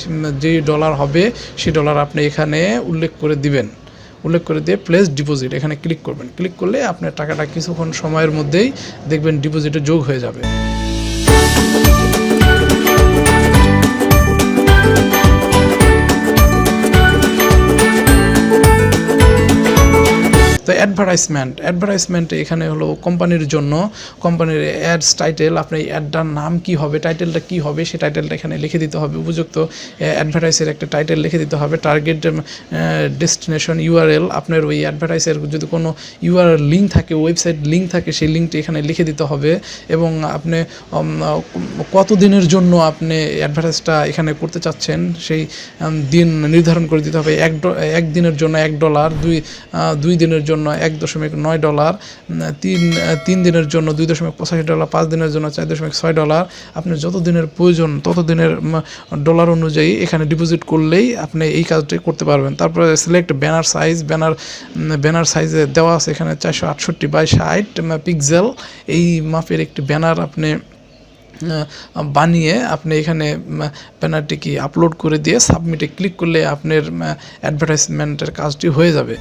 যেই ডলার হবে সেই ডলার আপনি এখানে উল্লেখ করে দিয়ে প্লেস ডিপোজিট এখানে ক্লিক করবেন। ক্লিক করলে আপনার টাকাটা কিছুক্ষণ সময়ের মধ্যেই দেখবেন ডিপোজিটে যোগ হয়ে যাবে। তো অ্যাডভার্টাইজমেন্টে এখানে হলো কোম্পানির জন্য, কোম্পানির অ্যাডস টাইটেল, আপনার এই অ্যাডটার নাম কী হবে, টাইটেলটা কী হবে সেই টাইটেলটা এখানে লিখে দিতে হবে। উপযুক্ত অ্যাডভার্টাইজের একটা টাইটেল লিখে দিতে হবে। টার্গেট ডেস্টিনেশন ইউআরএল, আপনার ওই অ্যাডভার্টাইজের যদি কোনো ইউআরএল লিঙ্ক থাকে, ওয়েবসাইট লিঙ্ক থাকে, সেই লিঙ্কটি এখানে লিখে দিতে হবে। এবং আপনি কত দিনের জন্য আপনি অ্যাডভার্টাইজটা এখানে করতে চাচ্ছেন সেই দিন নির্ধারণ করে দিতে হবে। এক দিনের জন্য $1, 2 দিনের জন্য $1.9, 3 দিনের জন্য $2.85, 5 দিনের জন্য $4.6। আপনার যত দিনের প্রয়োজন তত দিনের ডলার অনুযায়ী এখানে ডিপোজিট করলেই আপনি এই কাজটি করতে পারবেন। তারপরে সিলেক্ট ব্যানার সাইজ, ব্যানার সাইজে দেওয়া আছে এখানে 468x60 পিক্সেল। এই মাপের একটি ব্যানার আপনি বানিয়ে আপনি এখানে ব্যানারটি আপলোড করে দিয়ে সাবমিটে ক্লিক করলে আপনার অ্যাডভার্টাইজমেন্টের কাজটি হয়ে যাবে।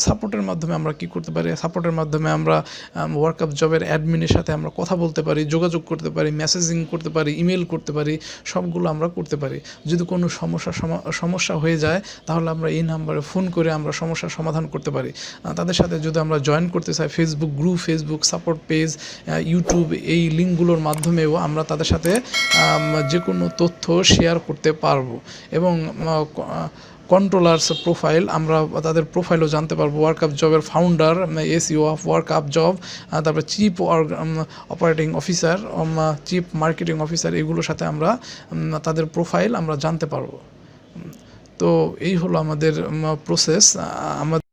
সাপোর্টের মাধ্যমে আমরা কি করতে পারি, সাপোর্টের মাধ্যমে আমরা ওয়ার্কআপ জবের অ্যাডমিনের সাথে আমরা কথা বলতে পারি, যোগাযোগ করতে পারি, মেসেজিং করতে পারি, ইমেল করতে পারি, সবগুলো আমরা করতে পারি। যদি কোনো সমস্যা হয়ে যায় তাহলে আমরা এই নাম্বারে ফোন করে আমরা সমস্যার সমাধান করতে পারি। তাদের সাথে যদি আমরা জয়েন করতে চাই Facebook group, Facebook support page, YouTube, এই লিঙ্কগুলোর মাধ্যমেও আমরা তাদের সাথে যে কোনো তথ্য শেয়ার করতে পারবো। এবং কন্ট্রোলার্স প্রোফাইল, আমরা তাদের প্রোফাইলও জানতে পারবো। ওয়ার্কআপ জবের founder, CEO of workup job, তারপর chief operating officer, chief marketing officer, এগুলোর সাথে আমরা তাদের প্রোফাইল আমরা জানতে পারবো। তো এই হলো আমাদের প্রসেস। আমাদের